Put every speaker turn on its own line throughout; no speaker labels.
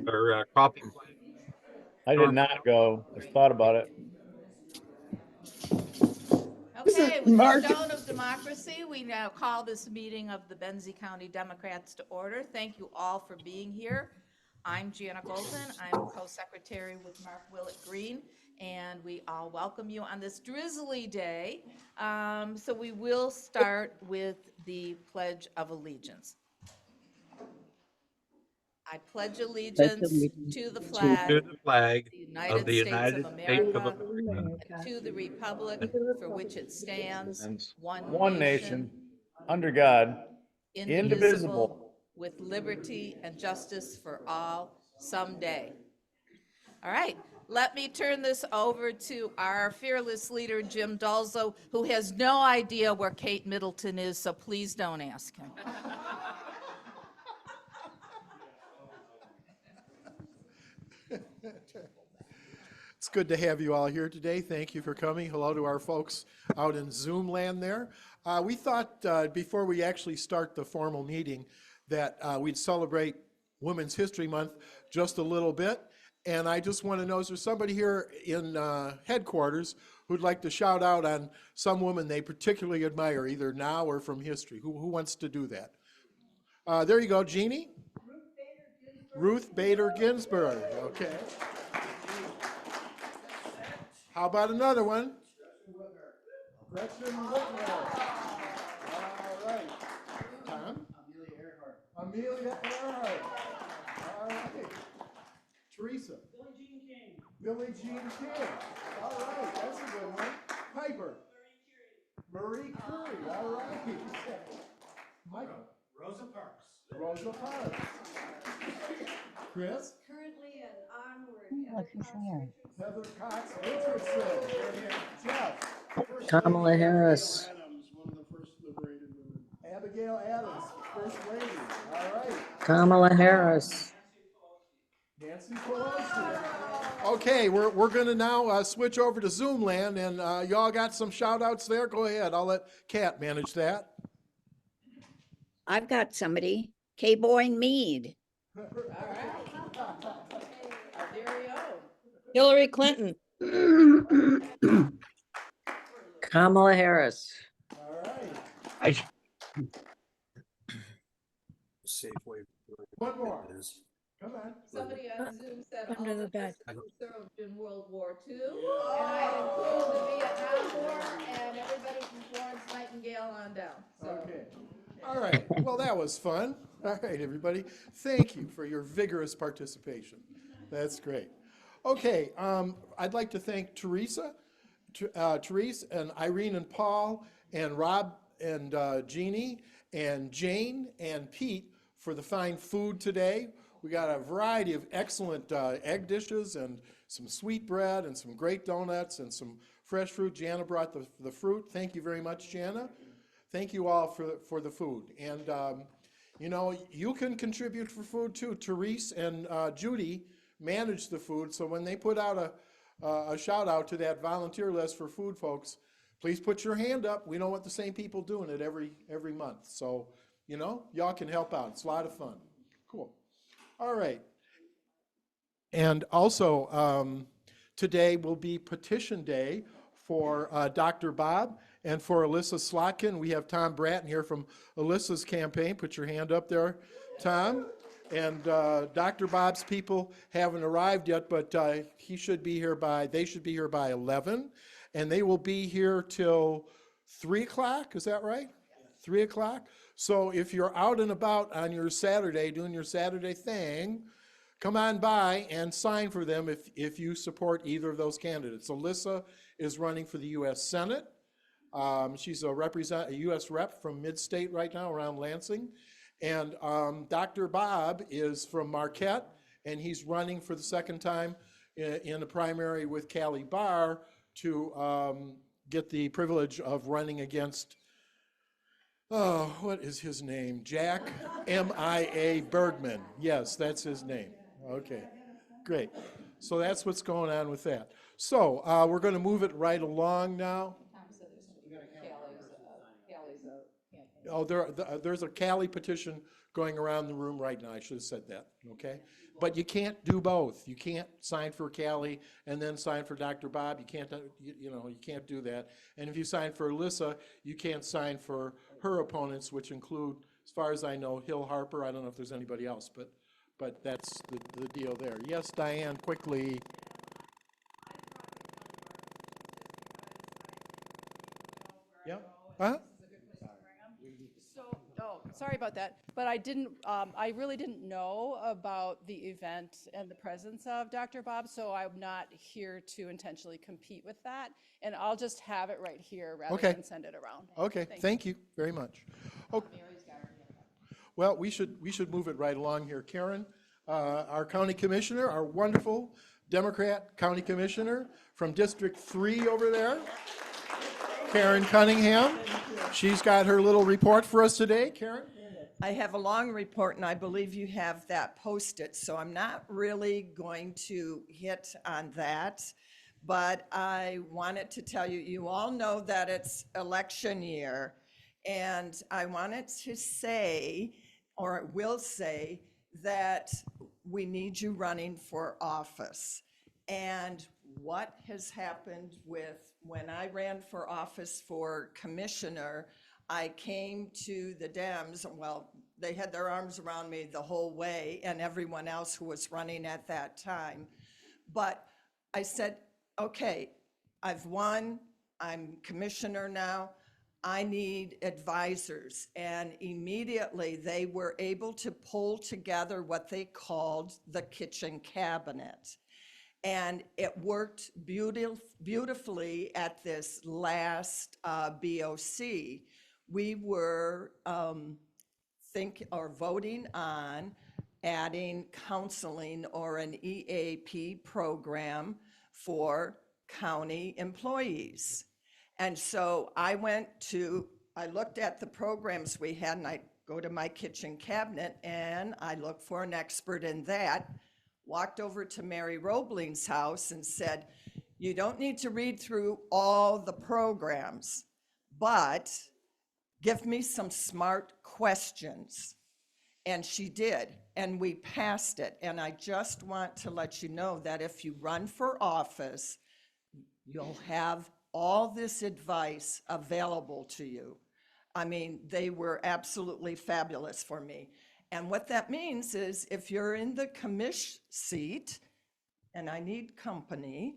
or coffee plant.
I did not go. I thought about it.
Okay, with the stone of democracy, we now call this meeting of the Benzie County Democrats to order. Thank you all for being here. I'm Jana Golden. I'm co-secretary with Mark Willett Green, and we all welcome you on this drizzly day. So we will start with the Pledge of Allegiance. I pledge allegiance to the flag
To the flag
of the United States of America,
America,
and to the republic for which it stands,
And
one nation,
under God,
indivisible, with liberty and justice for all, someday. All right, let me turn this over to our fearless leader, Jim Dalzo, who has no idea where Kate Middleton is, so please don't ask him.
It's good to have you all here today. Thank you for coming. Hello to our folks out in Zoom land there. We thought before we actually start the formal meeting that we'd celebrate Women's History Month just a little bit. And I just want to know, is there somebody here in headquarters who'd like to shout out on some woman they particularly admire, either now or from history? Who wants to do that? There you go, Jeannie. Ruth Bader Ginsburg. Okay. How about another one? Gretchen Whitmer. All right. Tom? Amelia Earhart. All right. Teresa? Billie Jean King. All right, that's a good one. Piper? Marie Curie. All right. Michael? Rosa Parks. Chris?
Currently and onward.
Heather Cox Richardson. Jeff?
Kamala Harris.
Abigail Adams, First Lady. All right.
Kamala Harris.
Nancy Pelosi. Okay, we're going to now switch over to Zoom land, and y'all got some shout outs there? Go ahead. I'll let Kat manage that.
I've got somebody. Kay Boyne Mead.
All right. Our very own.
Hillary Clinton.
Kamala Harris.
All right.
Safeway.
One more. Come on.
Somebody on Zoom said
Under the bed.
who served in World War II, and I include the Vietnam War and everybody from Florence Nightingale on down. So.
Okay. All right. Well, that was fun. All right, everybody. Thank you for your vigorous participation. That's great. Okay. I'd like to thank Teresa, Therese, and Irene and Paul, and Rob and Jeannie, and Jane and Pete for the fine food today. We got a variety of excellent egg dishes and some sweet bread and some great donuts and some fresh fruit. Jana brought the fruit. Thank you very much, Jana. Thank you all for the food. And, you know, you can contribute for food too. Therese and Judy manage the food. So when they put out a shout out to that volunteer list for food folks, please put your hand up. We don't want the same people doing it every month. So, you know, y'all can help out. It's a lot of fun. Cool. All right. And also, today will be petition day for Dr. Bob and for Alyssa Slotkin. We have Tom Bratton here from Alyssa's campaign. Put your hand up there, Tom. And Dr. Bob's people haven't arrived yet, but they should be here by 11. And they will be here till 3 o'clock, is that right? 3 o'clock? So if you're out and about on your Saturday, doing your Saturday thing, come on by and sign for them if you support either of those candidates. Alyssa is running for the U.S. Senate. She's a U.S. rep from mid-state right now around Lansing. And Dr. Bob is from Marquette, and he's running for the second time in a primary with Callie Barr to get the privilege of running against, what is his name? Jack M.I.A. Bergman. Yes, that's his name. Okay, great. So that's what's going on with that. So we're going to move it right along now.
Tom said there's Callie's campaign.
Oh, there's a Cali petition going around the room right now. I should have said that, okay? But you can't do both. You can't sign for Cali and then sign for Dr. Bob. You can't, you can't do that. And if you sign for Alyssa, you can't sign for her opponents, which include, as far as I know, Hill Harper. I don't know if there's anybody else, but that's the deal there. Yes, Diane, quickly. Yeah? Huh?
Sorry about that, but I really didn't know about the event and the presence of Dr. Bob, so I'm not here to intentionally compete with that, and I'll just have it right here rather
Okay.
than send it around.
Okay, thank you very much. Well, we should move it right along here. Karen, our county commissioner, our wonderful Democrat county commissioner from District 3 over there, Karen Cunningham. She's got her little report for us today. Karen?
I have a long report, and I believe you have that posted, so I'm not really going to hit on that. But I wanted to tell you, you all know that it's election year, and I wanted to say, or will say, that we need you running for office. And what has happened with, when I ran for office for commissioner, I came to the Dems, well, they had their arms around me the whole way, and everyone else who was running at that time. But I said, okay, I've won, I'm commissioner now, I need advisors. And immediately they were able to pull together what they called the kitchen cabinet. And it worked beautifully at this last BOC. We were voting on adding counseling or an EAP program for county employees. And so I looked at the programs we had, and I go to my kitchen cabinet and I look for an expert in that. Walked over to Mary Roebling's house and said, you don't need to read through all the programs, but give me some smart questions. And she did, and we passed it. And I just want to let you know that if you run for office, you'll have all this advice available to you. I mean, they were absolutely fabulous for me. And what that means is if you're in the commish seat, and I need company,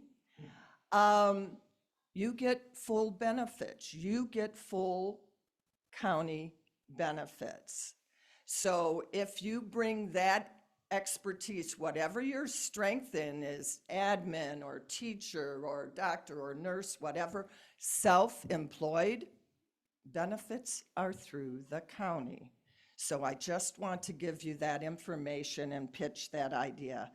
you get full benefits. You get full county benefits. So if you bring that expertise, whatever your strength in is, admin or teacher or doctor or nurse, whatever, self-employed, benefits are through the county. So I just want to give you that information and pitch that idea.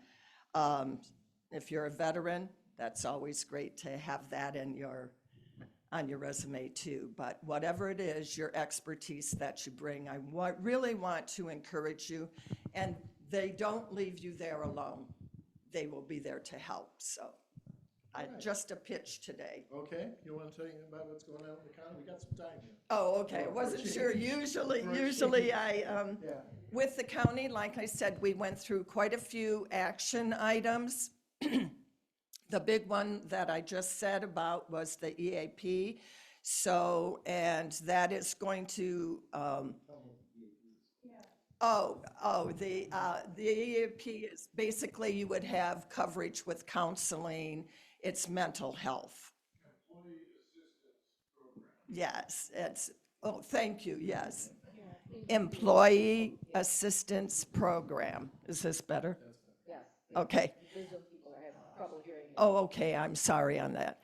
If you're a veteran, that's always great to have that on your resume too. But whatever it is, your expertise that you bring, I really want to encourage you. And they don't leave you there alone. They will be there to help. So just a pitch today.
Okay, you want to tell you about what's going on in the county? We got some time here.
Oh, okay, I wasn't sure. Usually with the county, like I said, we went through quite a few action items. The big one that I just said about was the EAP. So, and that is going to, the EAP is basically you would have coverage with counseling, it's mental health. Employee assistance program. Yes, thank you, yes. Employee assistance program. Is this better?
Yes.
Okay.
Visual people are having trouble hearing you.
Oh, okay, I'm sorry on that.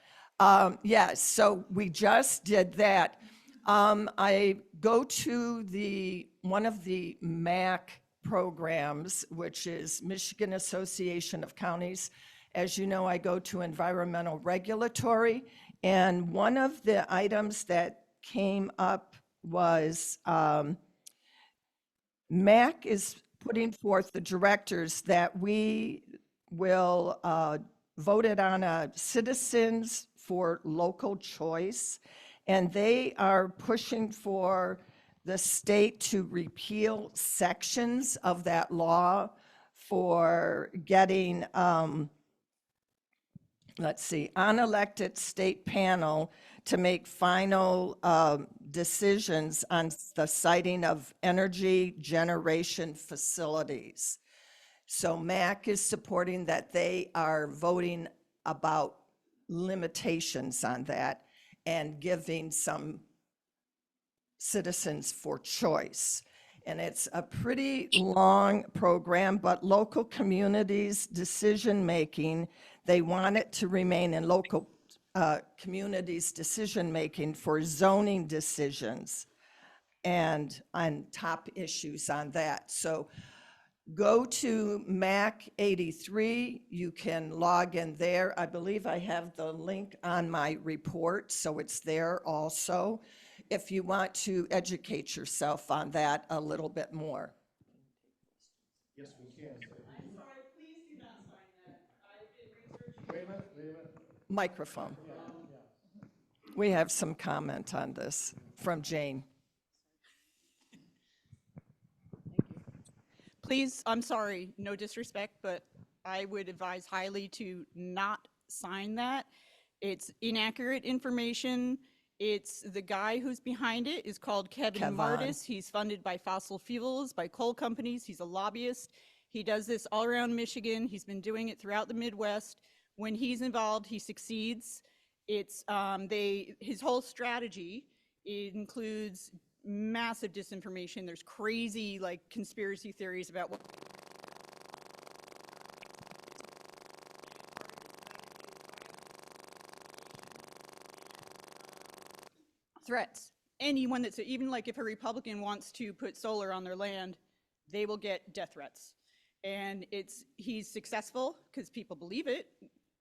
Yes, so we just did that. I go to one of the MAC programs, which is Michigan Association of Counties. As you know, I go to environmental regulatory, and one of the items that came up was MAC is putting forth the directors that we will vote it on a Citizens for Local Choice, and they are pushing for the state to repeal sections of that law for getting, let's see, unelected state panel to make final decisions on the siting of energy generation facilities. So MAC is supporting that. They are voting about limitations on that and giving some citizens for choice. And it's a pretty long program, but local communities' decision-making, they want it to remain in local communities' decision-making for zoning decisions and on top issues on that. So go to MAC 83. You can log in there. I believe I have the link on my report, so it's there also, if you want to educate yourself on that a little bit more.
Yes, we can. I'm sorry, please do not sign that. I've been researching. Wait a minute.
Microphone. We have some comment on this from Jane.
Please, I'm sorry, no disrespect, but I would advise highly to not sign that. It's inaccurate information. It's the guy who's behind it is called Kevin Martis. He's funded by fossil fuels, by coal companies. He's a lobbyist. He does this all around Michigan. He's been doing it throughout the Midwest. When he's involved, he succeeds. It's his whole strategy includes massive disinformation. There's crazy like conspiracy theories about what threats. Anyone that's even like if a Republican wants to put solar on their land, they will get death threats. And he's successful because people believe it.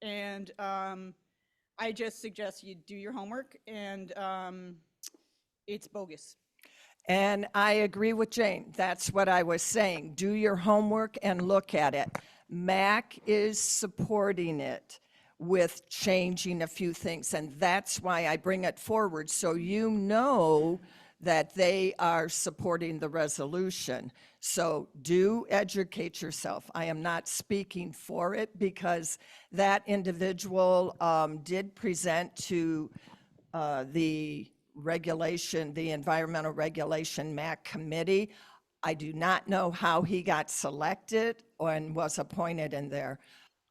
And I just suggest you do your homework, and it's bogus.
And I agree with Jane. That's what I was saying. Do your homework and look at it. MAC is supporting it with changing a few things, and that's why I bring it forward, so you know that they are supporting the resolution. So do educate yourself. I am not speaking for it because that individual did present to the environmental regulation MAC committee. I do not know how he got selected and was appointed in there.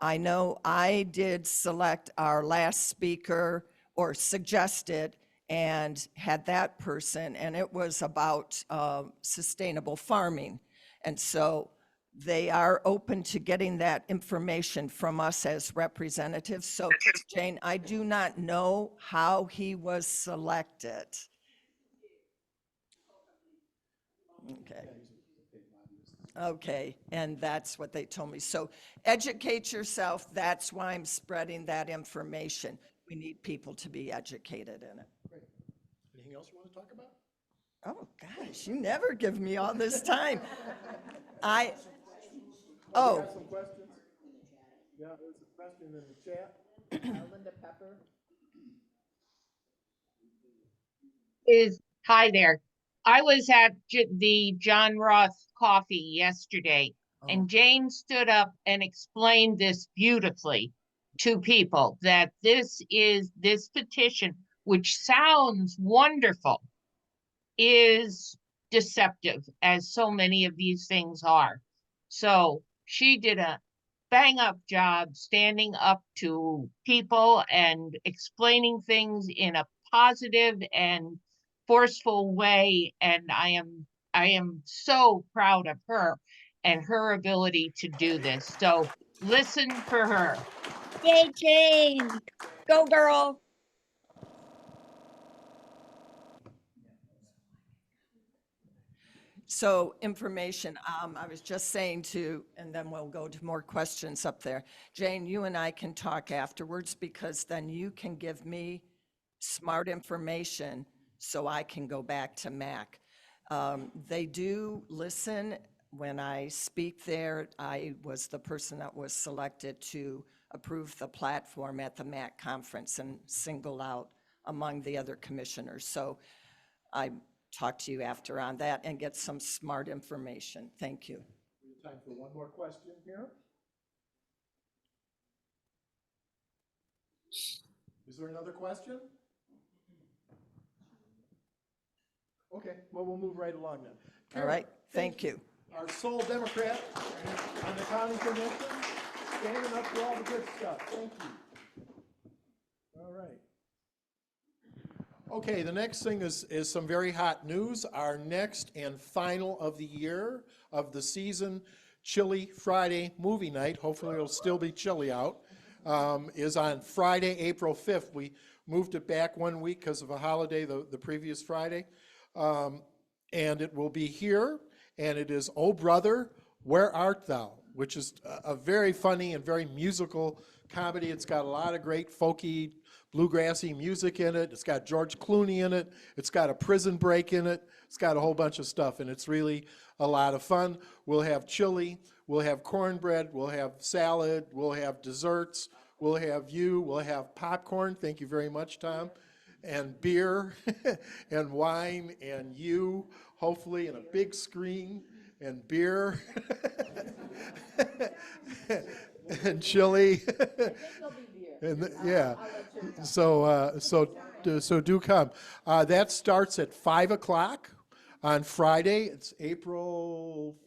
I know I did select our last speaker, or suggested, and had that person, and it was about sustainable farming. And so they are open to getting that information from us as representatives. So Jane, I do not know how he was selected. Okay. Okay, and that's what they told me. So educate yourself. That's why I'm spreading that information. We need people to be educated in it.
Great. Anything else you want to talk about?
Oh, gosh, you never give me all this time.
We have some questions. Yeah, there's a question in the chat.
Linda Pepper.
Hi there. I was at the John Roth coffee yesterday, and Jane stood up and explained this beautifully to people, that this petition, which sounds wonderful, is deceptive, as so many of these things are. So she did a bang up job standing up to people and explaining things in a positive and forceful way, and I am so proud of her and her ability to do this. So listen for her.
Yay, Jane. Go, girl.
So information, I was just saying to, and then we'll go to more questions up there. Jane, you and I can talk afterwards, because then you can give me smart information so I can go back to MAC. They do listen. When I speak there, I was the person that was selected to approve the platform at the MAC conference and single out among the other commissioners. So I talk to you after on that and get some smart information. Thank you.
We have time for one more question here. Is there another question? Okay, well, we'll move right along then.
All right, thank you.
Our sole Democrat on the county commission, standing up for all the good stuff. Thank you. All right. Okay, the next thing is some very hot news. Our next and final of the year, of the season, Chilly Friday movie night, hopefully it'll still be chilly out, is on Friday, April 5th. We moved it back 1 week because of a holiday the previous Friday. And it will be here, and it is Oh Brother, Where Art Thou?, which is a very funny and very musical comedy. It's got a lot of great folky, bluegrassy music in it. It's got George Clooney in it. It's got a prison break in it. It's got a whole bunch of stuff, and it's really a lot of fun. We'll have chili, we'll have cornbread, we'll have salad, we'll have desserts, we'll have we'll have popcorn. Thank you very much, Tom. And beer and wine and hopefully, and a big screen and beer and chili. And yeah, so do come. That starts at 5 o'clock on Friday. It's April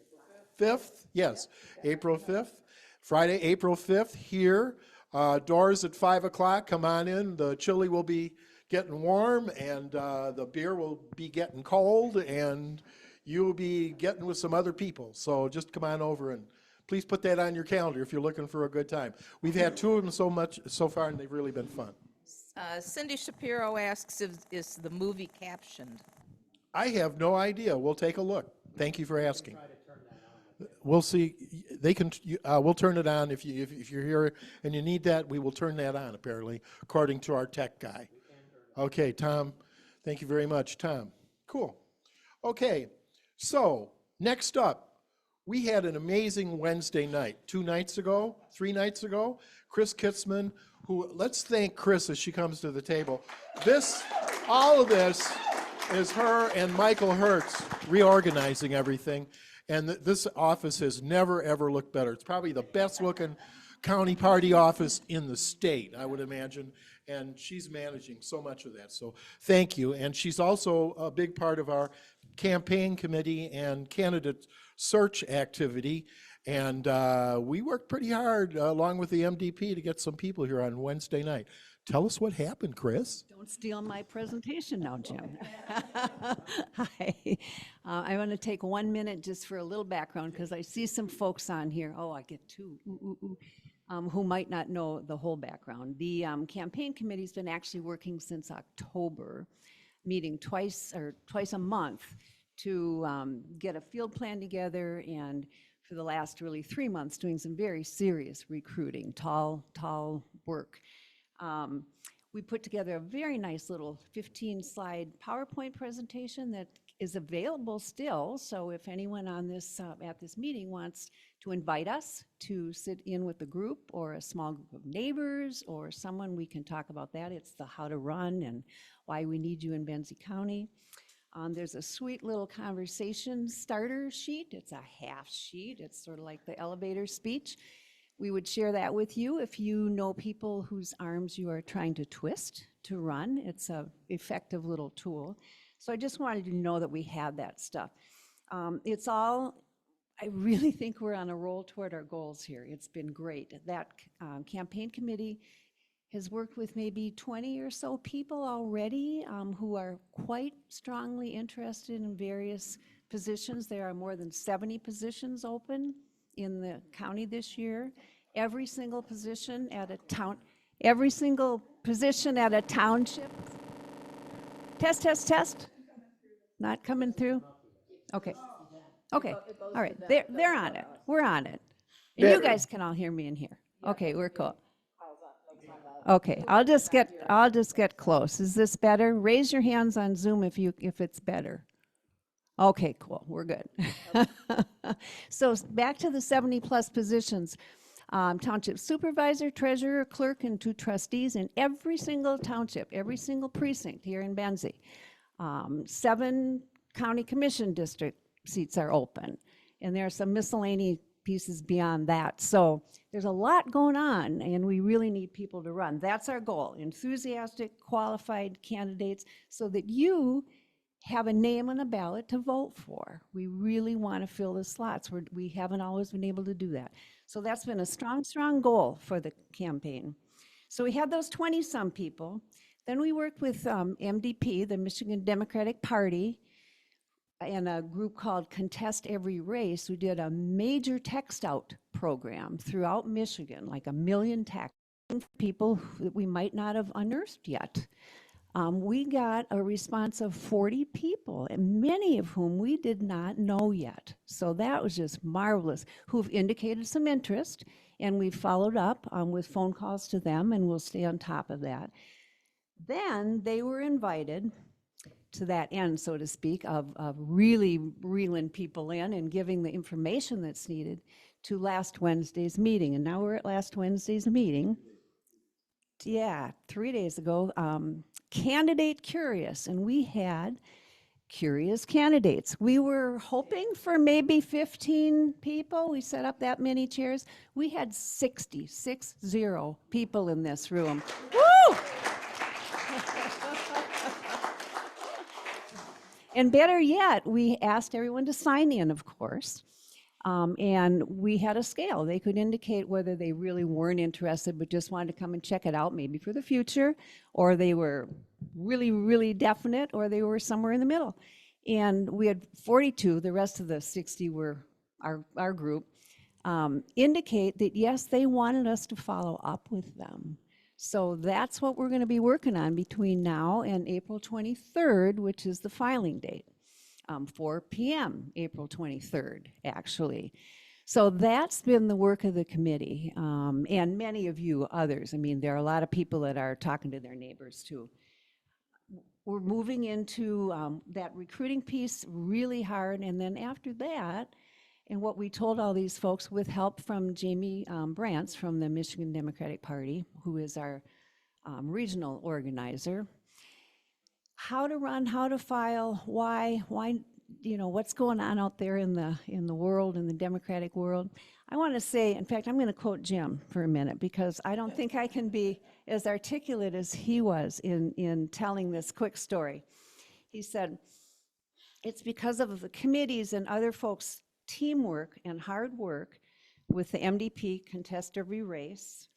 5th. Yes, April 5th. Friday, April 5th here. Doors at 5 o'clock. Come on in. The chili will be getting warm, and the beer will be getting cold, and you'll be getting with some other people. So just come on over, and please put that on your calendar if you're looking for a good time. We've had 2 of them so far, and they've really been fun.
Cindy Shapiro asks, is the movie captioned?
I have no idea. We'll take a look. Thank you for asking. We'll see. They can. We'll turn it on if you're here and you need that. We will turn that on, apparently, according to our tech guy. Okay, Tom. Thank you very much, Tom. Cool. Okay. So next up, we had an amazing Wednesday night. 3 nights ago. Chris Kitzman, who, let's thank Chris as she comes to the table. All of this is her and Michael Hertz reorganizing everything. And this office has never, ever looked better. It's probably the best looking county party office in the state, I would imagine. And she's managing so much of that. So thank you. And she's also a big part of our campaign committee and candidate search activity. And we worked pretty hard along with the MDP to get some people here on Wednesday night. Tell us what happened, Chris.
Don't steal my presentation now, Jim. Hi. I want to take 1 minute just for a little background because I see some folks on here. Oh, I get 2. Who might not know the whole background. The campaign committee's been actually working since October, meeting twice a month to get a field plan together, and for the last really 3 months doing some very serious recruiting, tall work. We put together a very nice little 15-slide PowerPoint presentation that is available still. So if anyone on this at this meeting wants to invite us to sit in with the group or a small group of neighbors or someone, we can talk about that. It's the how to run and why we need you in Benzie County. There's a sweet little conversation starter sheet. It's a half sheet. It's sort of like the elevator speech. We would share that with you if you know people whose arms you are trying to twist to run. It's an effective little tool. So I just wanted you to know that we had that stuff. I really think we're on a roll toward our goals here. It's been great. That campaign committee has worked with maybe 20 or so people already who are quite strongly interested in various positions. There are more than 70 positions open in the county this year. Every single position at a township. Test. Not coming through? Okay. Okay. All right. They're on it. We're on it. And you guys can all hear me in here. Okay, we're cool. Okay, I'll just get close. Is this better? Raise your hands on Zoom if it's better. Okay, cool. We're good. So back to the 70+ positions. Township supervisor, treasurer, clerk, and 2 trustees in every single township, every single precinct here in Benzie. 7 county commission district seats are open. And there are some miscellaneous pieces beyond that. So there's a lot going on, and we really need people to run. That's our goal, enthusiastic, qualified candidates, so that you have a name on a ballot to vote for. We really want to fill the slots. We haven't always been able to do that. So that's been a strong, strong goal for the campaign. So we had those 20-some people. Then we worked with MDP, the Michigan Democratic Party, and a group called Contest Every Race, who did a major text out program throughout Michigan, like 1 million text people that we might not have unearthed yet. We got a response of 40 people, and many of whom we did not know yet. So that was just marvelous, who've indicated some interest, and we've followed up with phone calls to them, and we'll stay on top of that. Then they were invited to that end, so to speak, of really reeling people in and giving the information that's needed to last Wednesday's meeting. And now we're at last Wednesday's meeting. Yeah, 3 days ago, Candidate Curious, and we had curious candidates. We were hoping for maybe 15 people. We set up that many chairs. We had 60 people in this room. Woo! And better yet, we asked everyone to sign in, of course. And we had a scale. They could indicate whether they really weren't interested but just wanted to come and check it out, maybe for the future, or they were really, really definite, or they were somewhere in the middle. And we had 42, the rest of the 60 were our group, indicate that yes, they wanted us to follow up with them. So that's what we're going to be working on between now and April 23rd, which is the filing date. 4 p.m., April 23rd, actually. So that's been the work of the committee, and many of you others. I mean, there are a lot of people that are talking to their neighbors too. We're moving into that recruiting piece really hard, and then after that, and what we told all these folks, with help from Jamie Brantz from the Michigan Democratic Party, who is our regional organizer, how to run, how to file, why, you know, what's going on out there in the world, in the Democratic world. I want to say, in fact, I'm going to quote Jim for a minute, because I don't think I can be as articulate as he was in telling this quick story. He said, it's because of the committees and other folks' teamwork and hard work with the MDP Contest Every Race,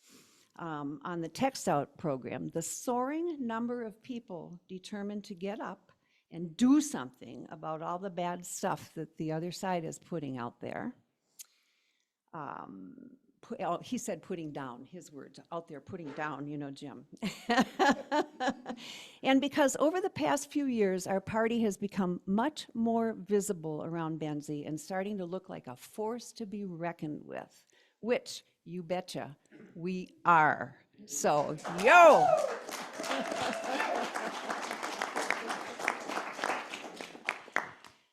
on the text out program, the soaring number of people determined to get up and do something about all the bad stuff that the other side is putting out there. He said putting down, his words, out there putting down, you know, Jim. And because over the past few years, our party has become much more visible around Benzie and starting to look like a force to be reckoned with, which, you betcha, we are. So, yo!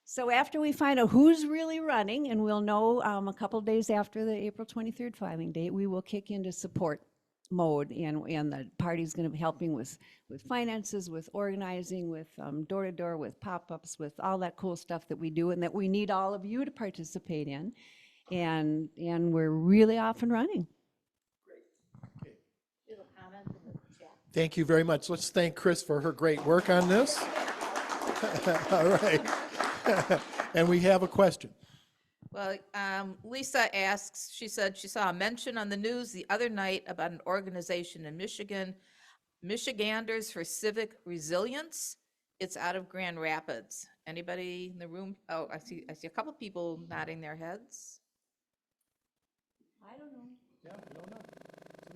So after we find out who's really running, and we'll know a couple days after the April 23rd filing date, we will kick into support mode, and the party's going to be helping with finances, with organizing, with door-to-door, with pop-ups, with all that cool stuff that we do and that we need all of you to participate in. And we're really off and running.
Great. Okay. Thank you very much. Let's thank Chris for her great work on this. All right. And we have a question.
Well, Lisa asks, she said she saw a mention on the news the other night about an organization in Michigan, Michiganders for Civic Resilience. It's out of Grand Rapids. Anybody in the room? Oh, I see a couple people nodding their heads.
I don't know.
Yeah, I don't know.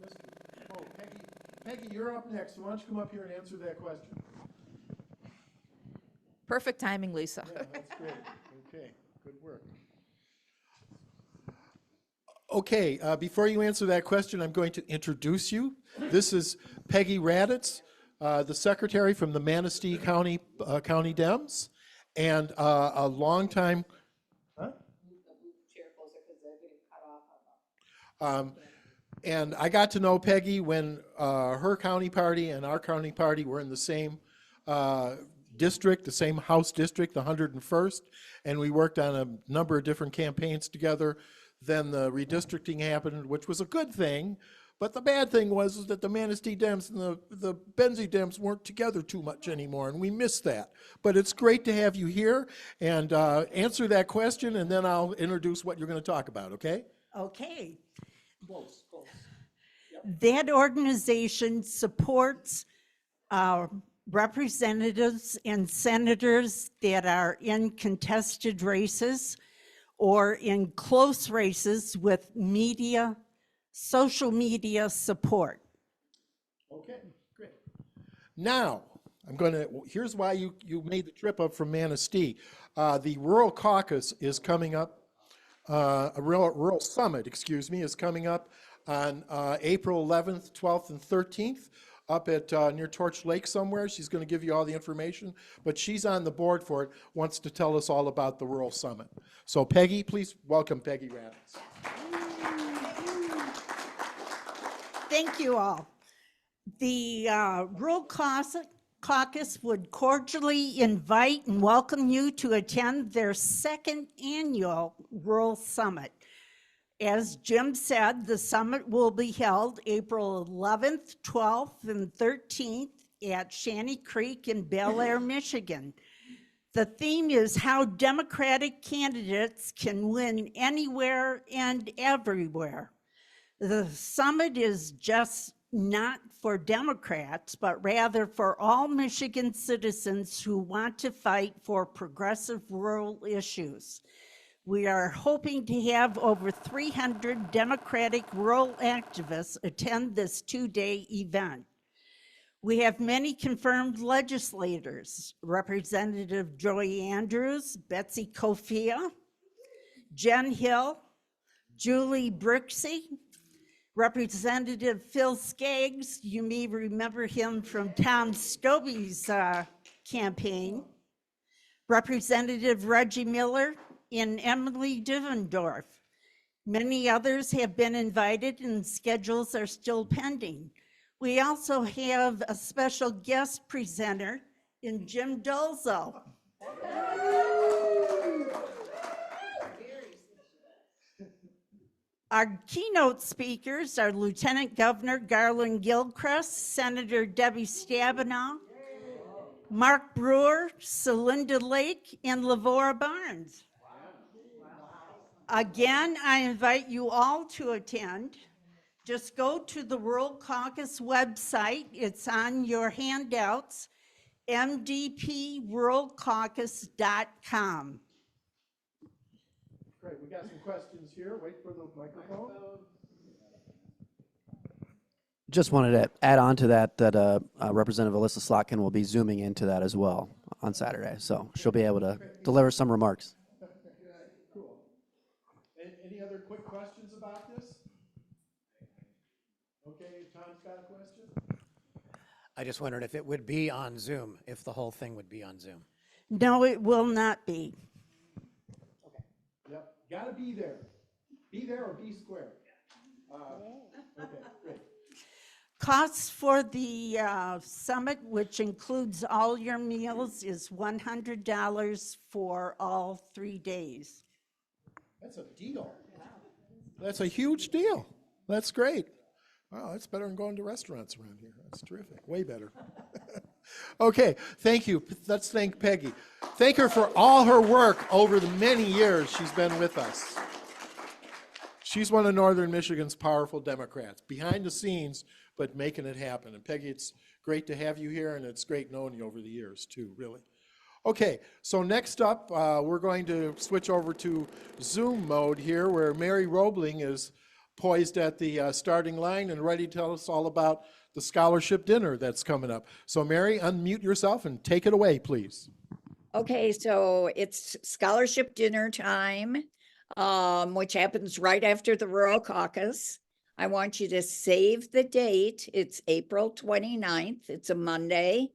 It's a mystery. Oh, Peggy, you're up next. Why don't you come up here and answer that question?
Perfect timing, Lisa.
Yeah, that's great. Okay, good work. Okay, before you answer that question, I'm going to introduce you. This is Peggy Raditz, the secretary from the Manistee County Dems, and a longtime. Huh? And I got to know district, the same House district, the 101st, and we worked on a number of different campaigns together. Then the redistricting happened, which was a good thing, but the bad thing was that the Manistee Dems and the Benzie Dems weren't together too much anymore, and we missed that. But it's great to have you here, and answer that question, and then I'll introduce what you're going to talk about, okay?
Okay.
Close.
That organization supports representatives and senators that are in contested races or in close races with media, social media support.
Okay, great. Now, here's why you made the trip up from Manistee. The Rural Caucus is coming up, a Rural Summit, is coming up on April 11th, 12th, and 13th up at near Torch Lake somewhere. She's going to give you all the information, but she's on the board for it, wants to tell us all about the Rural Summit. So Peggy, please welcome Peggy Rabbits.
Thank you all. The Rural Caucus would cordially invite and welcome you to attend their second annual Rural Summit. As Jim said, the summit will be held April 11th, 12th, and 13th at Shanty Creek in Bel Air, Michigan. The theme is how Democratic candidates can win anywhere and everywhere. The summit is just not for Democrats, but rather for all Michigan citizens who want to fight for progressive rural issues. We are hoping to have over 300 Democratic rural activists attend this two-day event. We have many confirmed legislators: Representative Joy Andrews, Betsy Kofia, Jen Hill, Julie Brixey, Representative Phil Skaggs, you may remember him from Tom Stobie's campaign, Representative Reggie Miller, and Emily Divendorf. Many others have been invited and schedules are still pending. We also have a special guest presenter in Jim Dolzo. Our keynote speakers are Lieutenant Governor Garland Gilchrist, Senator Debbie Stabenow, Mark Brewer, Celinda Lake, and Lavora Barnes. Again, I invite you all to attend. Just go to the Rural Caucus website. It's on your handouts, mdpruralcaucus.com.
Great, we got some questions here. Wait for the microphone.
Just wanted to add on to that Representative Alyssa Slotkin will be zooming into that as well on Saturday, so she'll be able to deliver some remarks.
Cool. Any other quick questions about this? Okay, Tom's got a question.
I just wondered if it would be on Zoom, if the whole thing would be on Zoom.
No, it will not be.
Okay. Yep, gotta be there. Be there or be square. Okay, great.
Costs for the summit, which includes all your meals, is $100 for all 3 days.
That's a deal. That's a huge deal. That's great. Wow, that's better than going to restaurants around here. That's terrific. Way better. Okay, thank you. Let's thank Peggy. Thank her for all her work over the many years she's been with us. She's one of Northern Michigan's powerful Democrats, behind the scenes, but making it happen. And Peggy, it's great to have you here, and it's great knowing you over the years, too, really. Okay, so next up, we're going to switch over to Zoom mode here, where Mary Roebling is poised at the starting line and ready to tell us all about the scholarship dinner that's coming up. So Mary, unmute yourself and take it away, please.
Okay, so it's scholarship dinner time, which happens right after the Rural Caucus. I want you to save the date. It's April 29th. It's a Monday.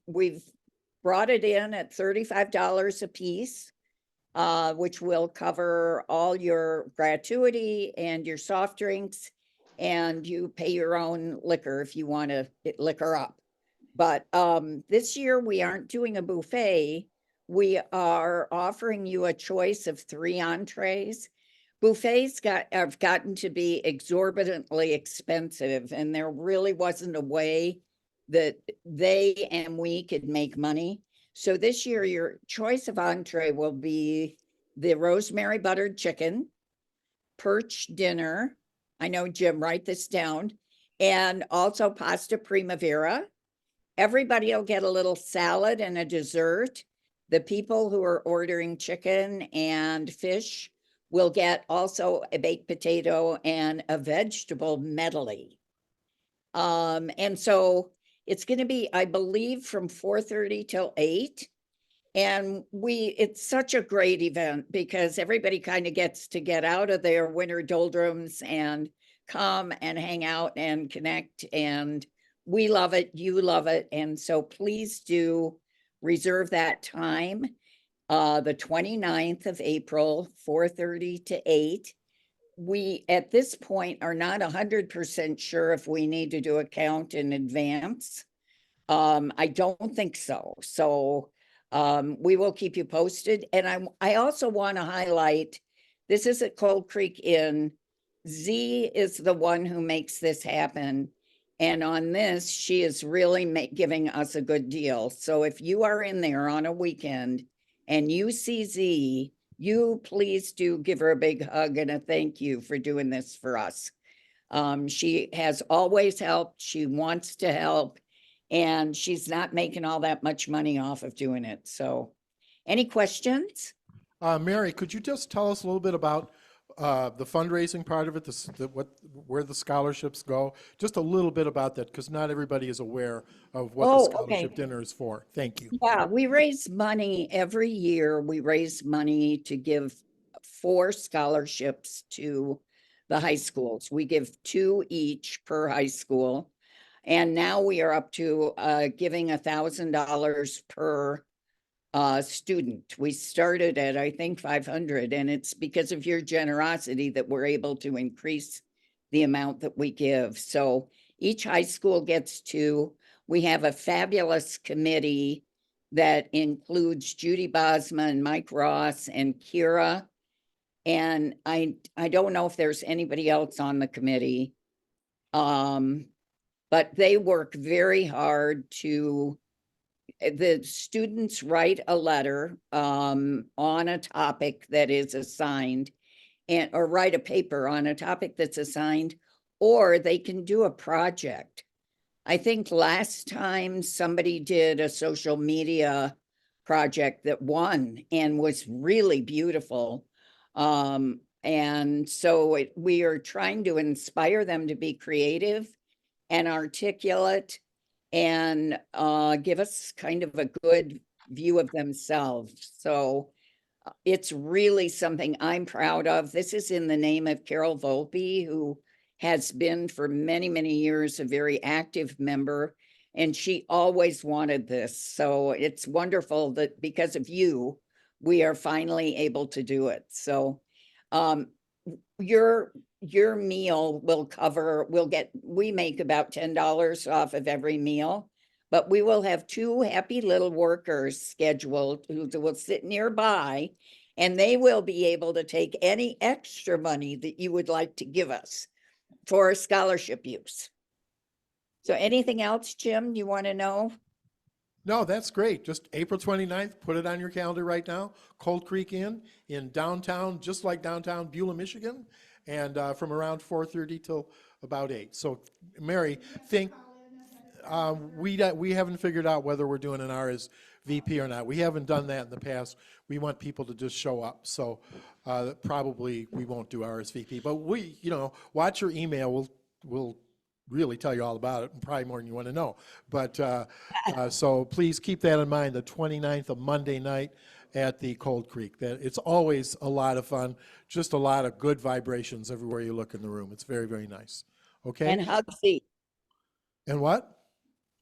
We've brought it in at $35 a piece, which will cover all your gratuity and your soft drinks, and you pay your own liquor if you want to liquor up. But this year we aren't doing a buffet. We are offering you a choice of 3 entrees. Buffets have gotten to be exorbitantly expensive, and there really wasn't a way that they and we could make money. So this year, your choice of entree will be the rosemary buttered chicken, perch dinner. I know, Jim, write this down. And also pasta primavera. Everybody will get a little salad and a dessert. The people who are ordering chicken and fish will get also a baked potato and a vegetable medley. And so it's going to be, I believe, from 4:30 till 8. And it's such a great event because everybody kind of gets to get out of their winter doldrums and come and hang out and connect. And we love it, you love it. And so please do reserve that time. The 29th of April, 4:30 to 8. We, at this point, are not 100% sure if we need to do a count in advance. I don't think so. So we will keep you posted. And I also want to highlight, this is at Cold Creek Inn. Z is the one who makes this happen. And on this, she is really giving us a good deal. So if you are in there on a weekend and you see Z, you please do give her a big hug and a thank you for doing this for us. She has always helped. She wants to help. And she's not making all that much money off of doing it. So any questions?
Mary, could you just tell us a little bit about the fundraising part of it, where the scholarships go? Just a little bit about that, because not everybody is aware of what the scholarship dinner is for. Thank you.
Yeah, we raise money every year. We raise money to give 4 scholarships to the high schools. We give 2 each per high school. And now we are up to giving $1,000 per student. We started at, I think, 500, and it's because of your generosity that we're able to increase the amount that we give. So each high school gets 2. We have a fabulous committee that includes Judy Bosma, Mike Ross, and Kira. And I don't know if there's anybody else on the committee. But they work very hard to, the students write a letter on a topic that is assigned, or write a paper on a topic that's assigned, or they can do a project. I think last time somebody did a social media project that won and was really beautiful. And so we are trying to inspire them to be creative and articulate and give us kind of a good view of themselves. So it's really something I'm proud of. This is in the name of Carol Volpe, who has been for many, many years a very active member, and she always wanted this. So it's wonderful that because of you, we are finally able to do it. So your meal will cover, we make about $10 off of every meal, but we will have 2 happy little workers scheduled who will sit nearby, and they will be able to take any extra money that you would like to give us for scholarship use. So anything else, Jim, you want to know?
No, that's great. Just April 29th, put it on your calendar right now. Cold Creek Inn in downtown, just like downtown Beulah, Michigan, and from around 4:30 till about 8. So, Mary, we haven't figured out whether we're doing an RSVP or not. We haven't done that in the past. We want people to just show up. So probably we won't do RSVP. But we, watch your email. We'll really tell you all about it, and probably more than you want to know. But so please keep that in mind, the 29th of Monday night at the Cold Creek. It's always a lot of fun, just a lot of good vibrations everywhere you look in the room. It's very, very nice. Okay?
And Hug Z.
And what?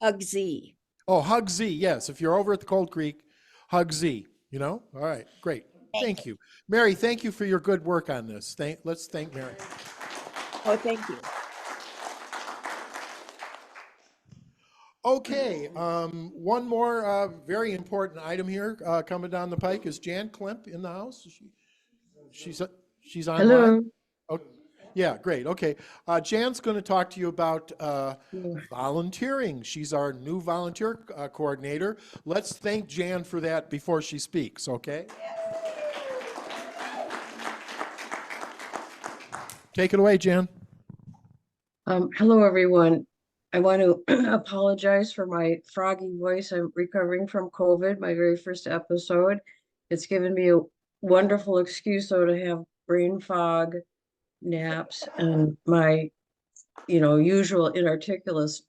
Hug Z.
Oh, Hug Z, yes. If you're over at the Cold Creek, Hug Z, All right, great. Thank you. Mary, thank you for your good work on this. Let's thank Mary.
Oh, thank you.
Okay, one more very important item here coming down the pike. Is Jan Klemp in the house? She's online?
Hello.
Oh, yeah, great. Okay. Jan's going to talk to you about volunteering. She's our new volunteer coordinator. Let's thank Jan for that before she speaks, okay? Take it away, Jan.
Hello, everyone. I want to apologize for my froggy voice. I'm recovering from COVID, my very first episode. It's given me a wonderful excuse, though, to have brain fog, naps, and my, usual inarticulateness.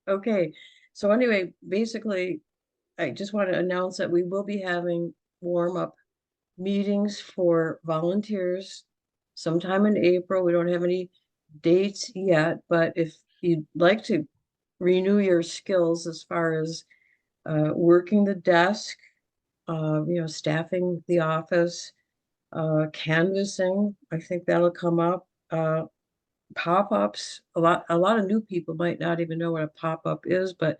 Okay, so anyway, basically, I just want to announce that we will be having warm-up meetings for volunteers sometime in April. We don't have any dates yet, but if you'd like to renew your skills as far as working the desk, staffing the office, canvassing, I think that'll come up. Pop-ups, a lot of new people might not even know what a pop-up is, but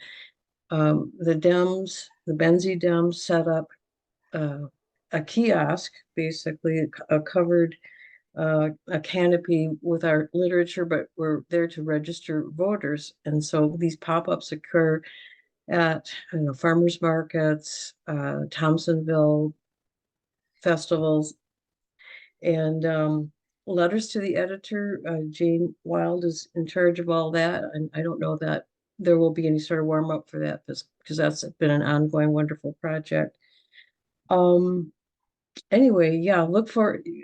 the Benzie Dems set up a kiosk, basically a covered a canopy with our literature, but we're there to register voters. And so these pop-ups occur at farmers markets, Thompsonville festivals, and letters to the editor. Jane Wild is in charge of all that, and I don't know that there will be any sort of warm-up for that because that's been an ongoing wonderful project. Anyway, yeah,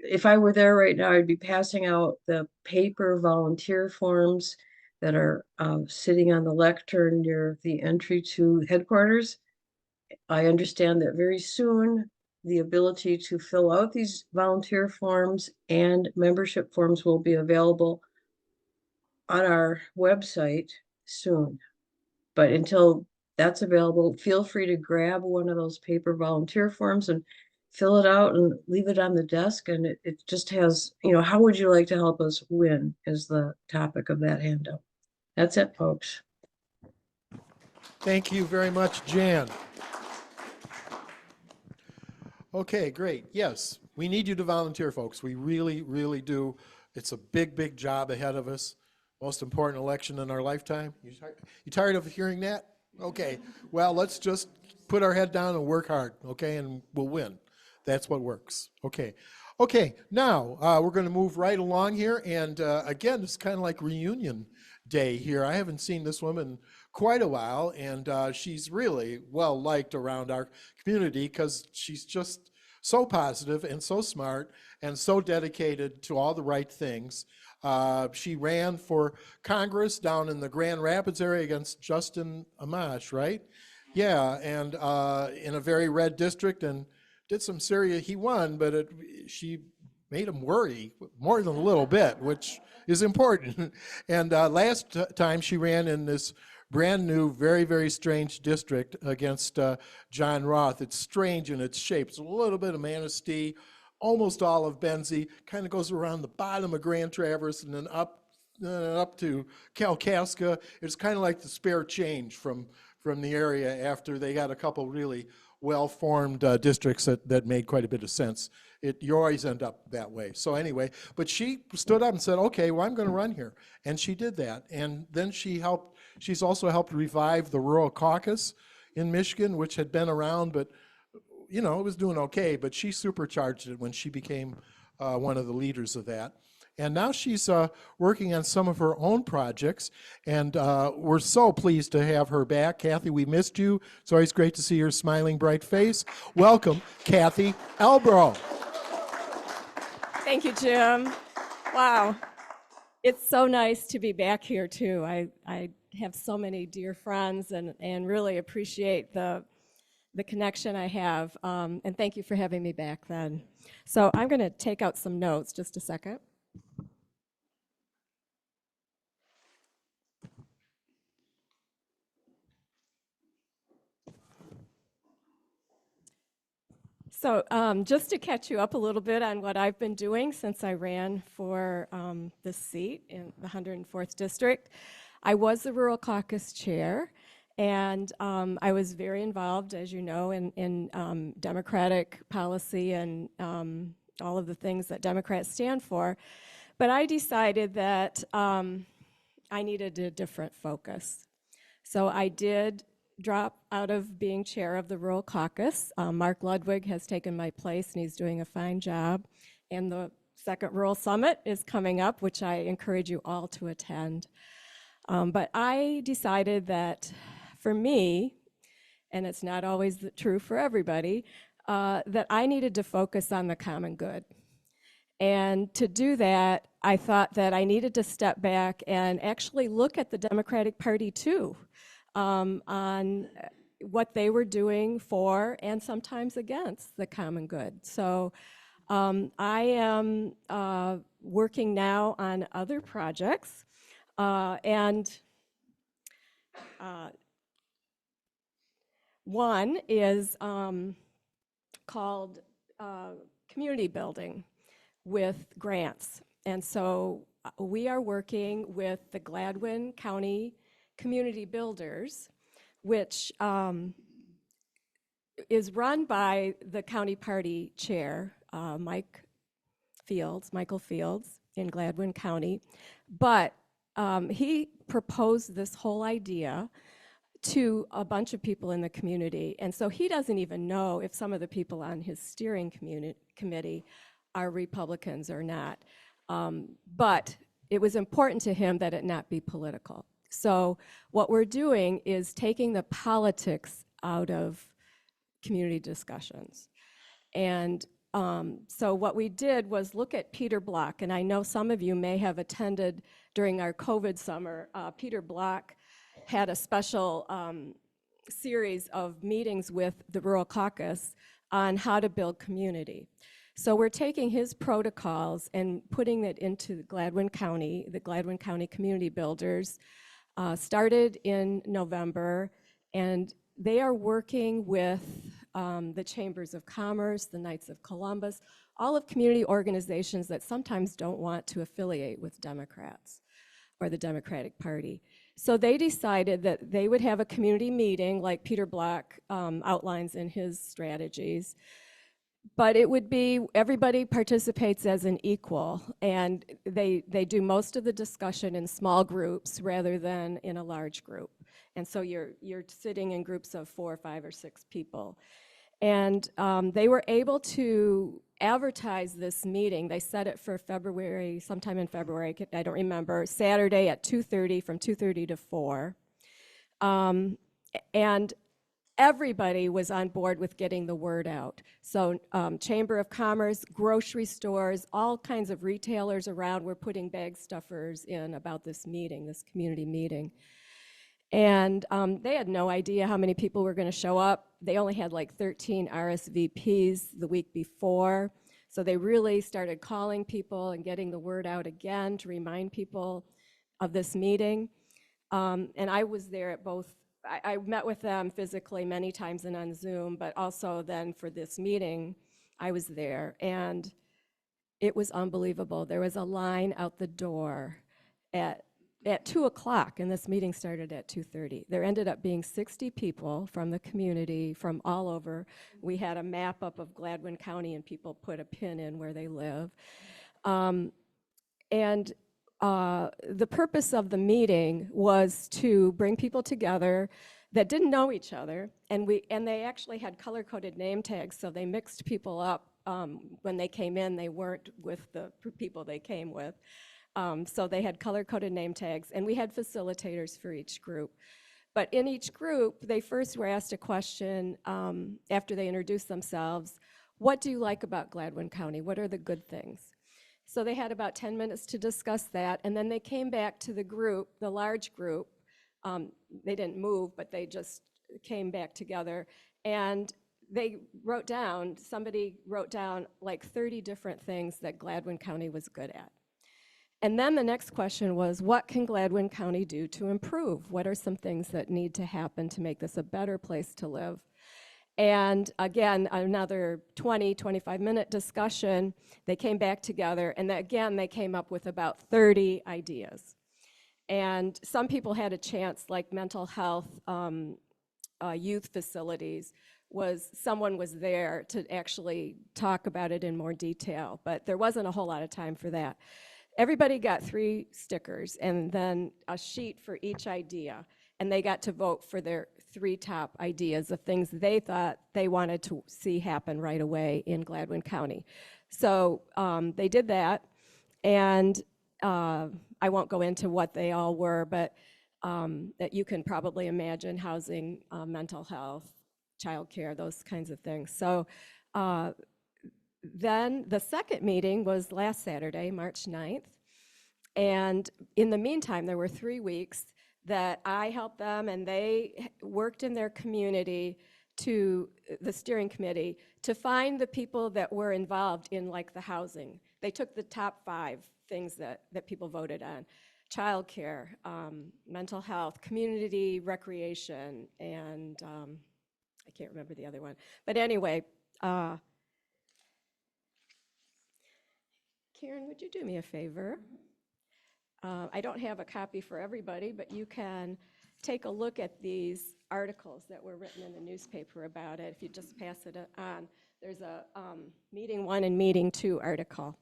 if I were there right now, I'd be passing out the paper volunteer forms that are sitting on the lectern near the entry to headquarters. I understand that very soon the ability to fill out these volunteer forms and membership forms will be available on our website soon. But until that's available, feel free to grab one of those paper volunteer forms and fill it out and leave it on the desk. And it just has, how would you like to help us win is the topic of that handout. That's it, folks.
Thank you very much, Jan. Okay, great. Yes, we need you to volunteer, folks. We really, really do. It's a big, big job ahead of us. Most important election in our lifetime. You tired of hearing that? Okay, well, let's just put our head down and work hard, okay, and we'll win. That's what works. Okay, now we're going to move right along here, and again, it's kind of like reunion day here. I haven't seen this woman quite a while, and she's really well liked around our community because she's just so positive and so smart and so dedicated to all the right things. She ran for Congress down in the Grand Rapids area against Justin Amash, right? Yeah, and in a very red district, and did some serious, he won, but she made him worry more than a little bit, which is important. And last time she ran in this brand new, very, very strange district against John Roth. It's strange in its shape. It's a little bit of Manistee, almost all of Benzie, kind of goes around the bottom of Grand Traverse and then up to Kalkaska. It's kind of like the spare change from the area after they got a couple really well-formed districts that made quite a bit of sense. You always end up that way. So anyway, but she stood up and said, okay, well, I'm going to run here. And she did that. And then she's also helped revive the Rural Caucus in Michigan, which had been around, but it was doing okay, but she supercharged it when she became one of the leaders of that. And now she's working on some of her own projects, and we're so pleased to have her back. Cathy, we missed you. It's always great to see your smiling, bright face. Welcome, Cathy Albro.
Thank you, Jim. Wow. It's so nice to be back here, too. I have so many dear friends and really appreciate the connection I have. And thank you for having me back then. So I'm going to take out some notes, just a second. So just to catch you up a little bit on what I've been doing since I ran for this seat in the 104th District. I was the Rural Caucus chair, and I was very involved, as you know, in Democratic policy and all of the things that Democrats stand for. But I decided that I needed a different focus. So I did drop out of being chair of the Rural Caucus. Mark Ludwig has taken my place, and he's doing a fine job. And the second Rural Summit is coming up, which I encourage you all to attend. But I decided that for me, and it's not always true for everybody, that I needed to focus on the common good. And to do that, I thought that I needed to step back and actually look at the Democratic Party too, on what they were doing for and sometimes against the common good. So I am working now on other projects, and one is called community building with grants. And so we are working with the Gladwin County Community Builders, which is run by the county party chair, Michael Fields in Gladwin County. But he proposed this whole idea to a bunch of people in the community. And so he doesn't even know if some of the people on his steering committee are Republicans or not. But it was important to him that it not be political. So what we're doing is taking the politics out of community discussions. And so what we did was look at Peter Block, and I know some of you may have attended during our COVID summer. Peter Block had a special series of meetings with the Rural Caucus on how to build community. So we're taking his protocols and putting it into Gladwin County. The Gladwin County Community Builders started in November, and they are working with the Chambers of Commerce, the Knights of Columbus, all of community organizations that sometimes don't want to affiliate with Democrats or the Democratic Party. So they decided that they would have a community meeting like Peter Block outlines in his strategies, but it would be everybody participates as an equal, and they do most of the discussion in small groups rather than in a large group. And so you're sitting in groups of 4, 5, or 6 people. And they were able to advertise this meeting. They set it for February, sometime in February, I don't remember, Saturday at 2:30, from 2:30 to 4. And everybody was on board with getting the word out. So Chamber of Commerce, grocery stores, all kinds of retailers around were putting bag stuffers in about this meeting, this community meeting. And they had no idea how many people were going to show up. They only had like 13 RSVPs the week before. So they really started calling people and getting the word out again to remind people of this meeting. And I was there at both. I met with them physically many times and on Zoom, but also then for this meeting, I was there. And it was unbelievable. There was a line out the door at 2 o'clock, and this meeting started at 2:30. There ended up being 60 people from the community from all over. We had a map up of Gladwin County, and people put a pin in where they live. The purpose of the meeting was to bring people together that didn't know each other, and they actually had color-coded name tags, so they mixed people up. When they came in, they weren't with the people they came with. So they had color-coded name tags, and we had facilitators for each group. But in each group, they first were asked a question after they introduced themselves: what do you like about Gladwin County? What are the good things? So they had about 10 minutes to discuss that, and then they came back to the group, the large group. They didn't move, but they just came back together, and they wrote down, somebody wrote down like 30 different things that Gladwin County was good at. And then the next question was, what can Gladwin County do to improve? What are some things that need to happen to make this a better place to live? And again, another 20, 25-minute discussion. They came back together, and again, they came up with about 30 ideas. And some people had a chance, like mental health, youth facilities, someone was there to actually talk about it in more detail, but there wasn't a whole lot of time for that. Everybody got 3 stickers and then a sheet for each idea, and they got to vote for their 3 top ideas of things they thought they wanted to see happen right away in Gladwin County. So they did that, and I won't go into what they all were, but that you can probably imagine: housing, mental health, childcare, those kinds of things. So then the second meeting was last Saturday, March 9th. And in the meantime, there were 3 weeks that I helped them, and they worked in their community to the steering committee to find the people that were involved in, like, the housing. They took the top 5 things that people voted on: childcare, mental health, community recreation, and I can't remember the other one. But anyway, Karen, would you do me a favor? I don't have a copy for everybody, but you can take a look at these articles that were written in the newspaper about it. If you just pass it on, there's a meeting 1 and meeting 2 article.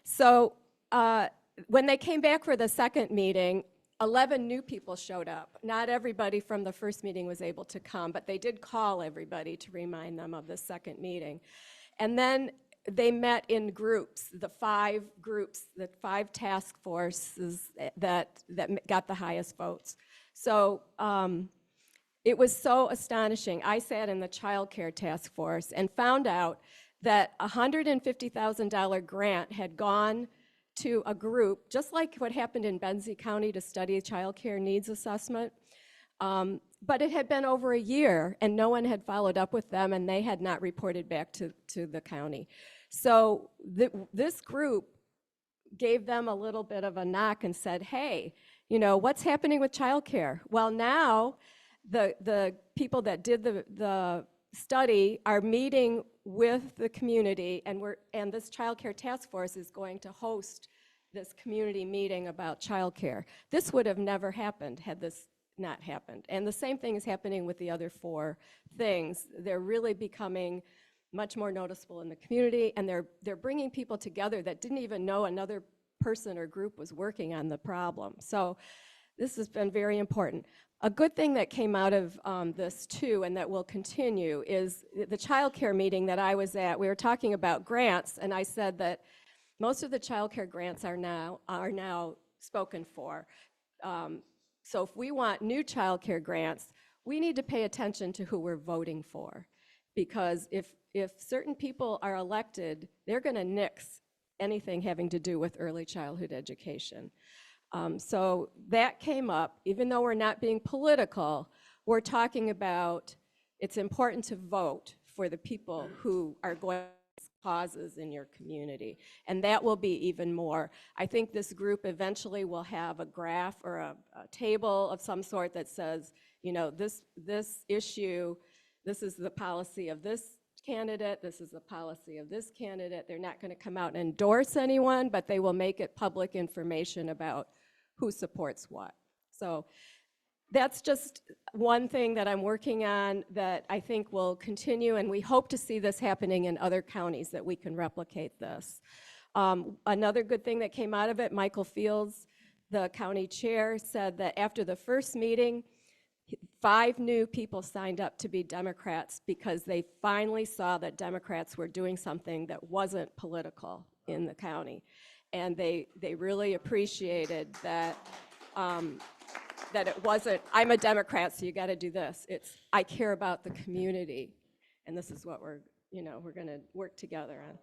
So when they came back for the second meeting, 11 new people showed up. Not everybody from the first meeting was able to come, but they did call everybody to remind them of the second meeting. And then they met in groups, the 5 groups, the 5 task forces that got the highest votes. So it was so astonishing. I sat in the child care task force and found out that a $150,000 grant had gone to a group, just like what happened in Benzie County to study child care needs assessment. But it had been over a year, and no one had followed up with them, and they had not reported back to the county. So this group gave them a little bit of a knock and said, hey, what's happening with childcare? Well, now the people that did the study are meeting with the community, and this childcare task force is going to host this community meeting about childcare. This would have never happened had this not happened. And the same thing is happening with the other 4 things. They're really becoming much more noticeable in the community, and they're bringing people together that didn't even know another person or group was working on the problem. So this has been very important. A good thing that came out of this too, and that will continue, is the child care meeting that I was at. We were talking about grants, and I said that most of the child care grants are now spoken for. So if we want new child care grants, we need to pay attention to who we're voting for, because if certain people are elected, they're going to nix anything having to do with early childhood education. So that came up. Even though we're not being political, we're talking about it's important to vote for the people who are going to causes in your community, and that will be even more. I think this group eventually will have a graph or a table of some sort that says, this issue, this is the policy of this candidate, this is the policy of this candidate. They're not going to come out and endorse anyone, but they will make it public information about who supports what. So that's just one thing that I'm working on that I think will continue, and we hope to see this happening in other counties, that we can replicate this. Another good thing that came out of it, Michael Fields, the county chair, said that after the first meeting, 5 new people signed up to be Democrats because they finally saw that Democrats were doing something that wasn't political in the county. And they really appreciated that, that it wasn't, I'm a Democrat, so you got to do this. It's, I care about the community, and this is what we're going to work together on.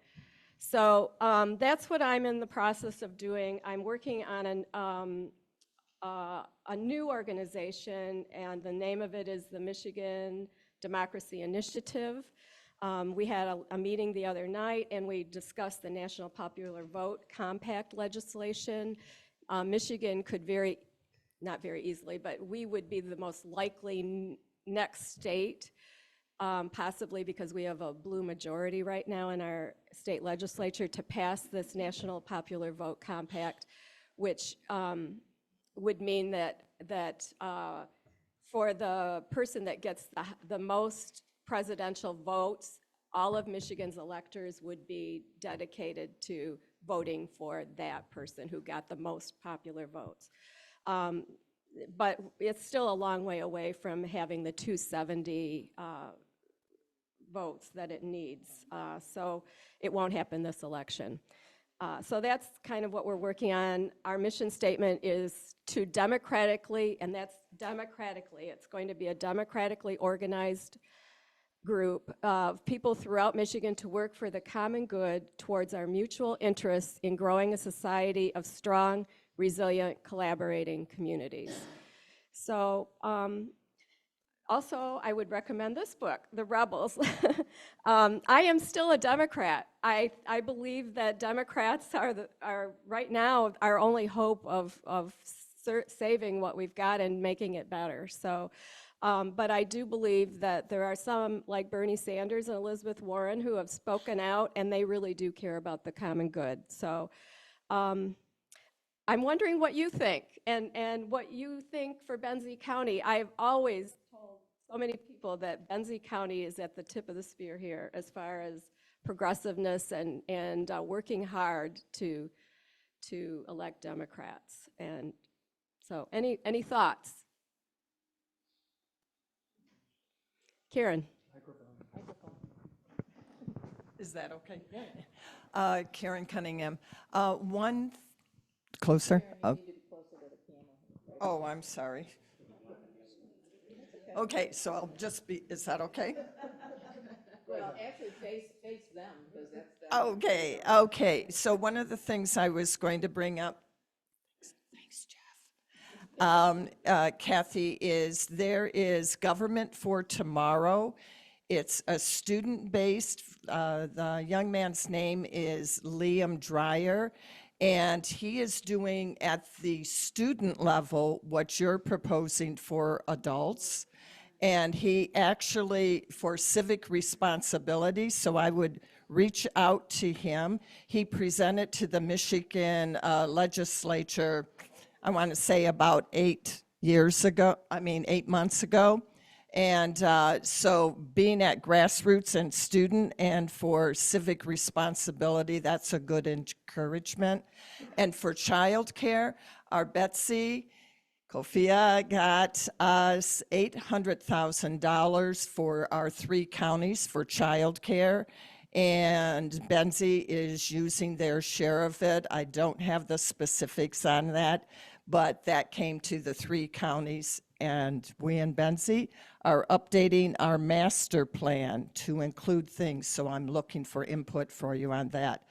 So that's what I'm in the process of doing. I'm working on a new organization, and the name of it is the Michigan Democracy Initiative. We had a meeting the other night, and we discussed the National Popular Vote Compact legislation. Michigan could not very easily, but we would be the most likely next state, possibly because we have a blue majority right now in our state legislature, to pass this National Popular Vote Compact, which would mean that for the person that gets the most presidential votes, all of Michigan's electors would be dedicated to voting for that person who got the most popular votes. But it's still a long way away from having the 270 votes that it needs. So it won't happen this election. So that's kind of what we're working on. Our mission statement is to democratically, and that's democratically, it's going to be a democratically organized group of people throughout Michigan to work for the common good towards our mutual interests in growing a society of strong, resilient, collaborating communities. So also, I would recommend this book, The Rebels. I am still a Democrat. I believe that Democrats are right now our only hope of saving what we've got and making it better. So, but I do believe that there are some, like Bernie Sanders and Elizabeth Warren, who have spoken out, and they really do care about the common good. So I'm wondering what you think and what you think for Benzie County. I've always told so many people that Benzie County is at the tip of the spear here as far as progressiveness and working hard to elect Democrats. And so any thoughts? Karen.
Is that okay? Karen Cunningham. Closer? Oh, I'm sorry. Okay, so I'll just be, is that okay?
Well, actually face them, because that's
Okay, okay. So one of the things I was going to bring up, thanks, Jeff, Cathy, is there is Government for Tomorrow. It's a student-based, the young man's name is Liam Dreyer, and he is doing at the student level what you're proposing for adults. And he actually, for civic responsibility, so I would reach out to him. He presented to the Michigan legislature, I want to say about 8 months ago. And so being at grassroots and student and for civic responsibility, that's a good encouragement. And for childcare, our Betsy Kofia got us $800,000 for our 3 counties for childcare. And Benzie is using their share of it. I don't have the specifics on that, but that came to the 3 counties. And we in Benzie are updating our master plan to include things. So I'm looking for input for you on that.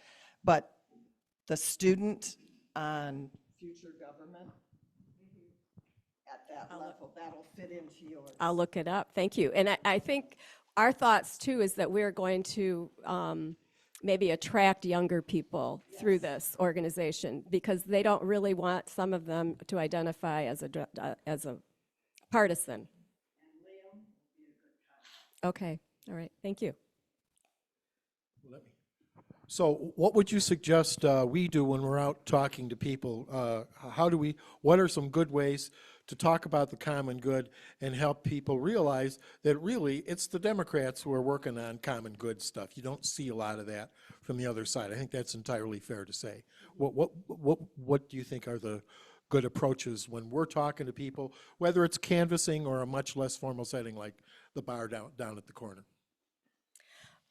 But the student on future government, at that level, that'll fit into yours.
I'll look it up. Thank you. And I think our thoughts too is that we're going to maybe attract younger people through this organization, because they don't really want some of them to identify as a partisan. Okay. All right. Thank you.
So what would you suggest we do when we're out talking to people? What are some good ways to talk about the common good and help people realize that really it's the Democrats who are working on common good stuff? You don't see a lot of that from the other side. I think that's entirely fair to say. What do you think are the good approaches when we're talking to people, whether it's canvassing or a much less formal setting like the bar down at the corner?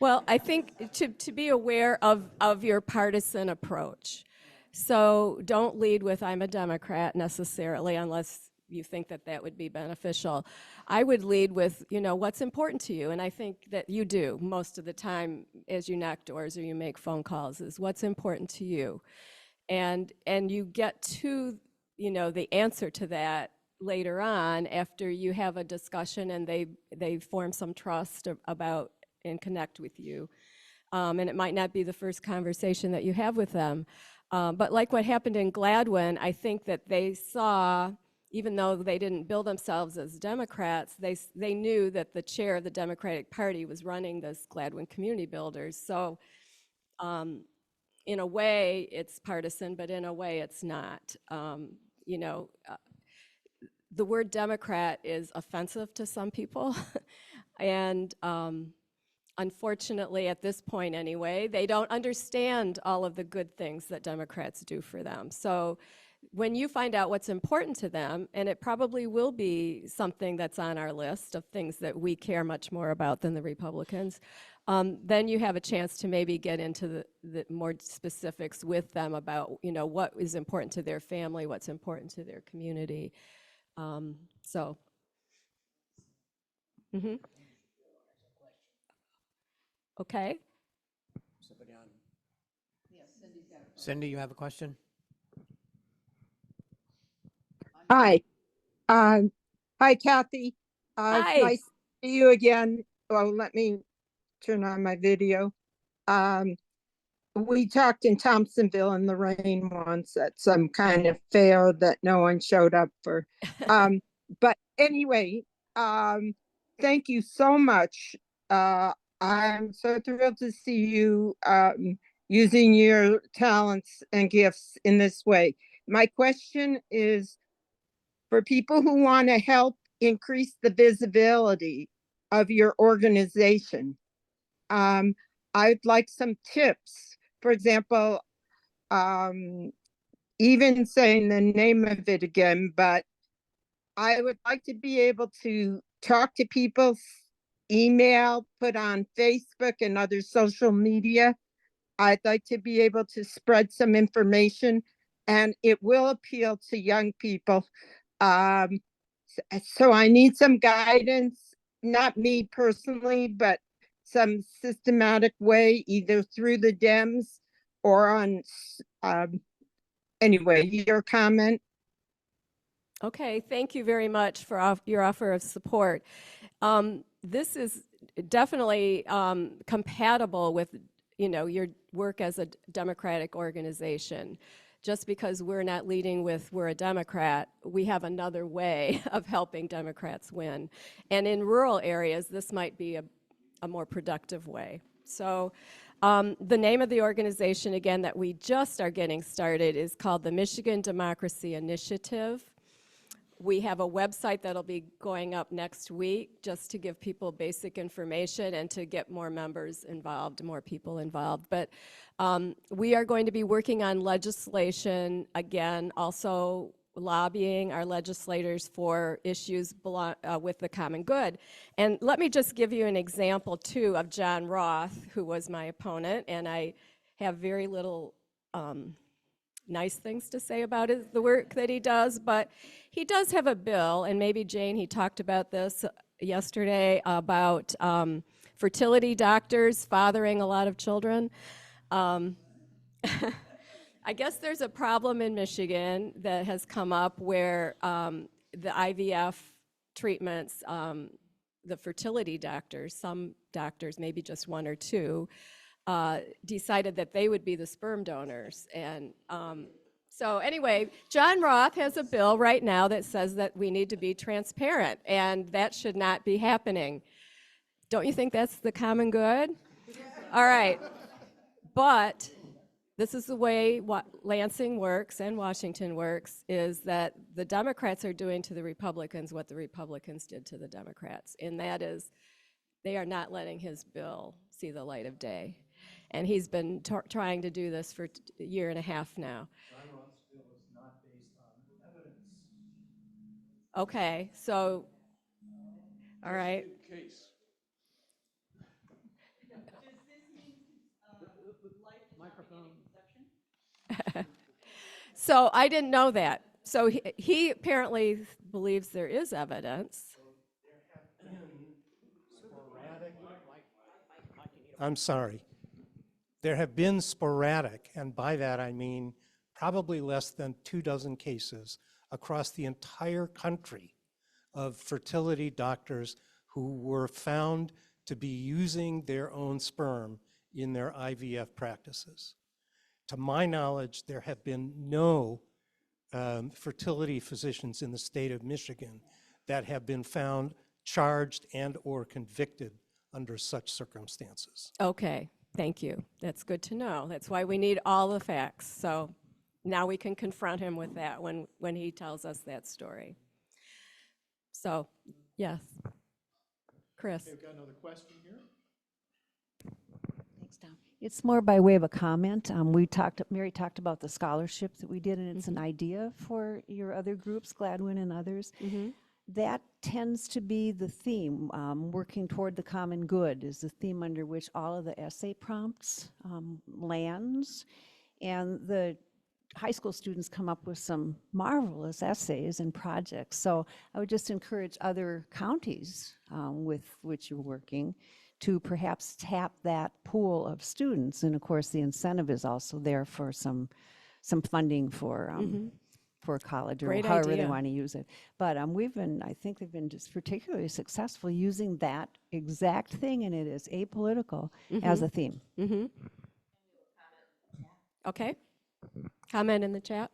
Well, I think to be aware of your partisan approach. So don't lead with "I'm a Democrat" necessarily, unless you think that that would be beneficial. I would lead with, what's important to you, and I think that you do most of the time as you knock doors or you make phone calls, is what's important to you. And you get to, the answer to that later on after you have a discussion and they form some trust about and connect with you. And it might not be the first conversation that you have with them. But like what happened in Gladwin, I think that they saw, even though they didn't bill themselves as Democrats, they knew that the chair of the Democratic Party was running this Gladwin Community Builders. So in a way, it's partisan, but in a way, it's not. you know, the word Democrat is offensive to some people. And unfortunately, at this point anyway, they don't understand all of the good things that Democrats do for them. So when you find out what's important to them, and it probably will be something that's on our list of things that we care much more about than the Republicans, then you have a chance to maybe get into the more specifics with them about, you know, what is important to their family, what's important to their community. So. Mm-hmm. Okay.
Cindy, you have a question?
Hi. Hi, Kathy. It's
Hi.
nice to see you again. Well, let me turn on my video. We talked in Thompsonville in the rain once at some kind of fair that no one showed up for. But anyway, thank you so much. I'm so thrilled to see you using your talents and gifts in this way. My question is, for people who want to help increase the visibility of your organization, I'd like some tips. For example, even saying the name of it again, but I would like to be able to talk to people, email, put on Facebook and other social media. I'd like to be able to spread some information, and it will appeal to young people. So I need some guidance, not me personally, but some systematic way, either through the Dems or on, anyway, your comment.
Okay, thank you very much for your offer of support. This is definitely compatible with, you know, your work as a Democratic organization. Just because we're not leading with we're a Democrat, we have another way of helping Democrats win. And in rural areas, this might be a more productive way. So the name of the organization, again, that we just are getting started is called the Michigan Democracy Initiative. We have a website that'll be going up next week just to give people basic information and to get more members involved, more people involved. But we are going to be working on legislation, again, also lobbying our legislators for issues with the common good. And let me just give you an example, too, of John Roth, who was my opponent, and I have very little nice things to say about the work that he does, but he does have a bill, and maybe Jane, he talked about this yesterday, about fertility doctors fathering a lot of children. I guess there's a problem in Michigan that has come up where the IVF treatments, the fertility doctors, some doctors, maybe just one or two, decided that they would be the sperm donors. And so anyway, John Roth has a bill right now that says that we need to be transparent, and that should not be happening. Don't you think that's the common good? All right. But this is the way Lansing works and Washington works, is that the Democrats are doing to the Republicans what the Republicans did to the Democrats, and that is they are not letting his bill see the light of day. And he's been trying to do this for a year and a half now.
John Roth's bill is not based on evidence.
Okay, so, all right.
Case.
So I didn't know that. So he apparently believes there is evidence.
I'm sorry. There have been sporadic, and by that I mean probably less than 24 cases across the entire country of fertility doctors who were found to be using their own sperm in their IVF practices. To my knowledge, there have been no fertility physicians in the state of Michigan that have been found charged and or convicted under such circumstances.
Okay, thank you. That's good to know. That's why we need all the facts. So now we can confront him with that when he tells us that story. So, yes. Chris.
Okay, we've got another question here.
Thanks, Tom. It's more by way of a comment. Mary talked about the scholarship that we did, and it's an idea for your other groups, Gladwin and others. That tends to be the theme. Working toward the common good is the theme under which all of the essay prompts lands. And the high school students come up with some marvelous essays and projects. So I would just encourage other counties with which you're working to perhaps tap that pool of students. And of course, the incentive is also there for some funding for college or
Great
however they
idea.
want to use it. But I think they've been just particularly successful using that exact thing, and it is apolitical as a theme.
Okay. Comment in the chat.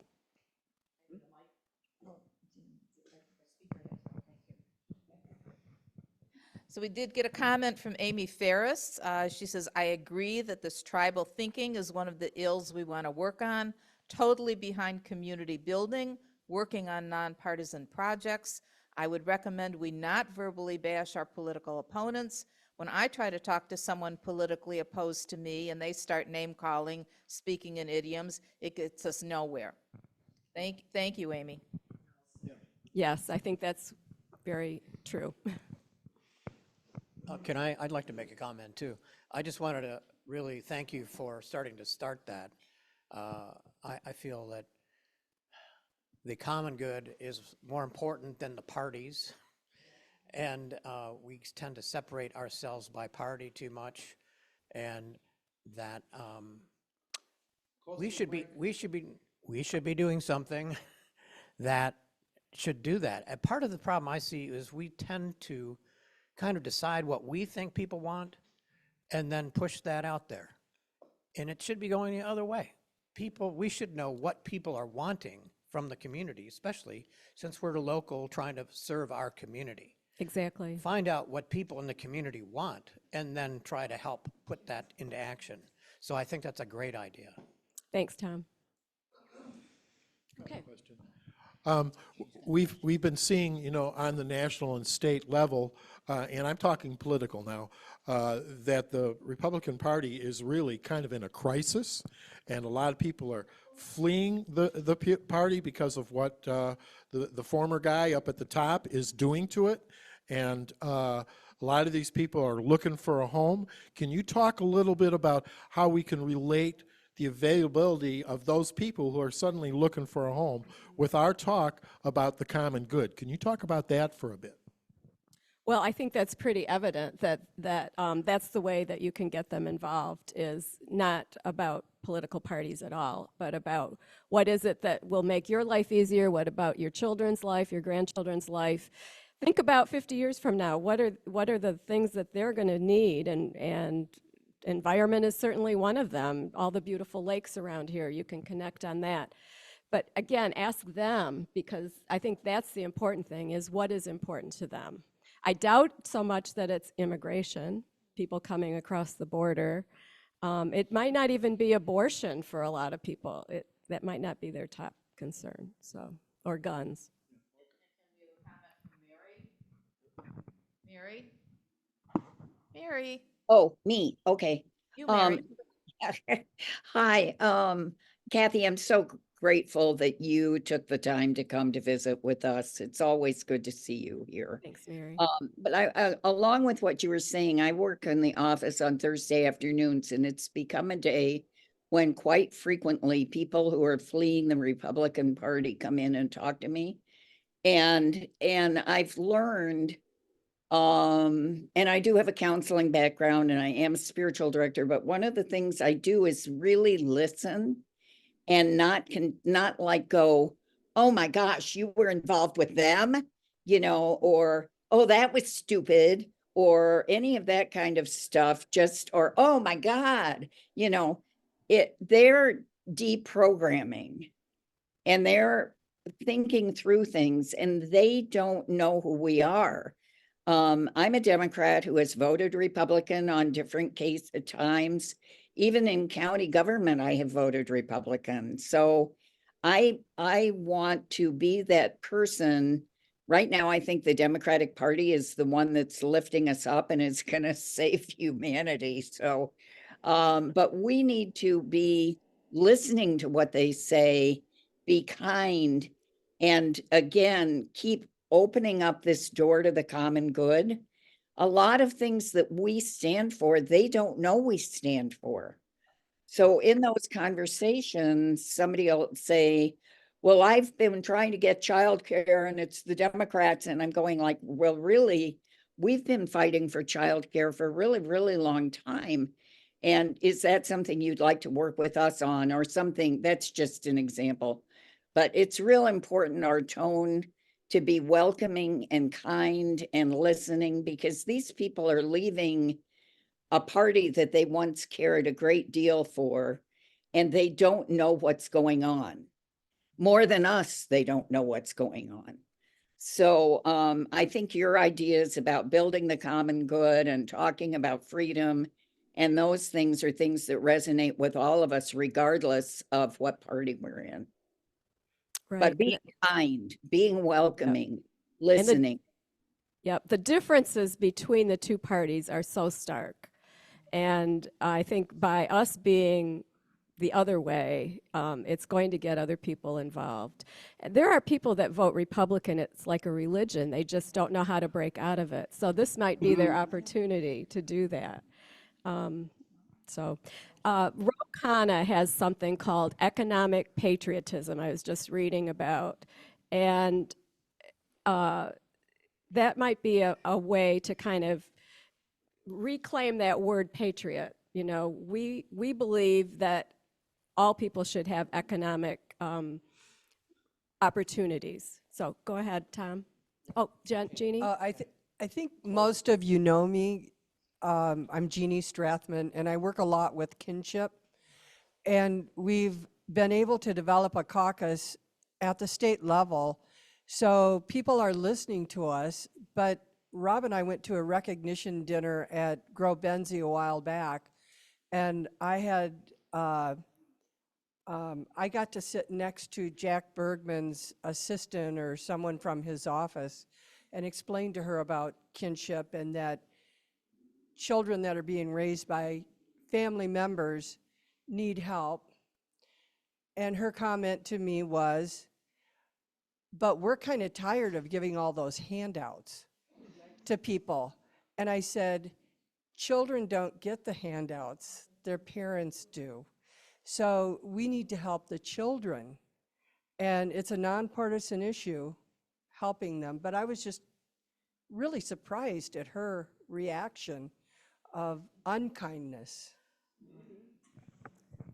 So we did get a comment from Amy Ferris. She says, I agree that this tribal thinking is one of the ills we want to work on. Totally behind community building, working on nonpartisan projects. I would recommend we not verbally bash our political opponents. When I try to talk to someone politically opposed to me and they start name calling, speaking in idioms, it gets us nowhere. Thank you, Amy.
Yes, I think that's very true.
I'd like to make a comment too. I just wanted to really thank you for starting to start that. I feel that the common good is more important than the parties. And we tend to separate ourselves by party too much, and that we should be doing something that should do that. And part of the problem I see is we tend to kind of decide what we think people want and then push that out there. And it should be going the other way. We should know what people are wanting from the community, especially since we're local trying to serve our community.
Exactly.
Find out what people in the community want and then try to help put that into action. So I think that's a great idea.
Thanks, Tom. Okay.
We've been seeing, on the national and state level, and I'm talking political now, that the Republican Party is really kind of in a crisis, and a lot of people are fleeing the party because of what the former guy up at the top is doing to it. And a lot of these people are looking for a home. Can you talk a little bit about how we can relate the availability of those people who are suddenly looking for a home with our talk about the common good? Can you talk about that for a bit?
Well, I think that's pretty evident that that's the way that you can get them involved, is not about political parties at all, but about what is it that will make your life easier, what about your children's life, your grandchildren's life. Think about 50 years from now, what are the things that they're going to need, and environment is certainly one of them. All the beautiful lakes around here, you can connect on that. But again, ask them, because I think that's the important thing, is what is important to them. I doubt so much that it's immigration, people coming across the border. It might not even be abortion for a lot of people. That might not be their top concern, or guns.
Mary?
Oh, me, okay.
You, Mary.
Hi, Cathy, I'm so grateful that you took the time to come to visit with us. It's always good to see you here.
Thanks, Mary.
But I, along with what you were saying, I work in the office on Thursday afternoons, and it's become a day when quite frequently people who are fleeing the Republican Party come in and talk to me. And I've learned, and I do have a counseling background and I am a spiritual director, but one of the things I do is really listen and not like go, oh my gosh, you were involved with them, or, oh, that was stupid, or any of that kind of stuff, or, oh my God, they're deprogramming and they're thinking through things and they don't know who we are. I'm a Democrat who has voted Republican on different times. Even in county government, I have voted Republican. So I want to be that person. Right now, I think the Democratic Party is the one that's lifting us up and is going to save humanity. So, but we need to be listening to what they say, be kind, and again, keep opening up this door to the common good. A lot of things that we stand for, they don't know we stand for. So in those conversations, somebody will say, well, I've been trying to get childcare and it's the Democrats. And I'm going like, well, really, we've been fighting for childcare for a really, really long time. And is that something you'd like to work with us on or something? That's just an example. But it's real important, our tone, to be welcoming and kind and listening, because these people are leaving a party that they once cared a great deal for, and they don't know what's going on. More than us, they don't know what's going on. So I think your ideas about building the common good and talking about freedom and those things are things that resonate with all of us, regardless of what party we're in.
Right.
But being kind, being welcoming, listening.
Yep. The differences between the two parties are so stark. And I think by us being the other way, it's going to get other people involved. There are people that vote Republican. It's like a religion. They just don't know how to break out of it. So this might be their opportunity to do that. Rural Caucus has something called economic patriotism I was just reading about. And that might be a way to kind of reclaim that word patriot. You know, we believe that all people should have economic opportunities. So go ahead, Tom. Oh, Jeannie?
I think most of you know me. I'm Jeannie Strathman, and I work a lot with kinship. And we've been able to develop a caucus at the state level. So people are listening to us, but Rob and I went to a recognition dinner at Grow Benzie a while back, and I got to sit next to Jack Bergman's assistant or someone from his office and explain to her about kinship and that children that are being raised by family members need help. And her comment to me was, but we're kind of tired of giving all those handouts to people. And I said, children don't get the handouts, their parents do. So we need to help the children. And it's a nonpartisan issue, helping them. But I was just really surprised at her reaction of unkindness.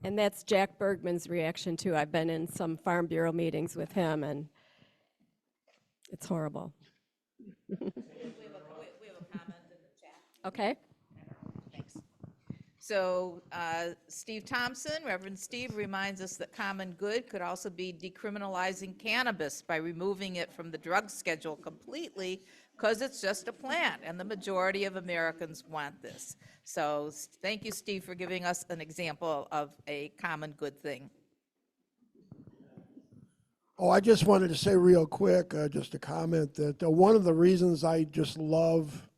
And that's Jack Bergman's reaction too. I've been in some Farm Bureau meetings with him, and it's horrible. Okay.
Thanks. So Steve Thompson, Reverend Steve, reminds us that common good could also be decriminalizing cannabis by removing it from the drug schedule completely, because it's just a plant, and the majority of Americans want this. So thank you, Steve, for giving us an example of a common good thing.
Oh, I just wanted to say real quick, just a comment that one of the reasons I just love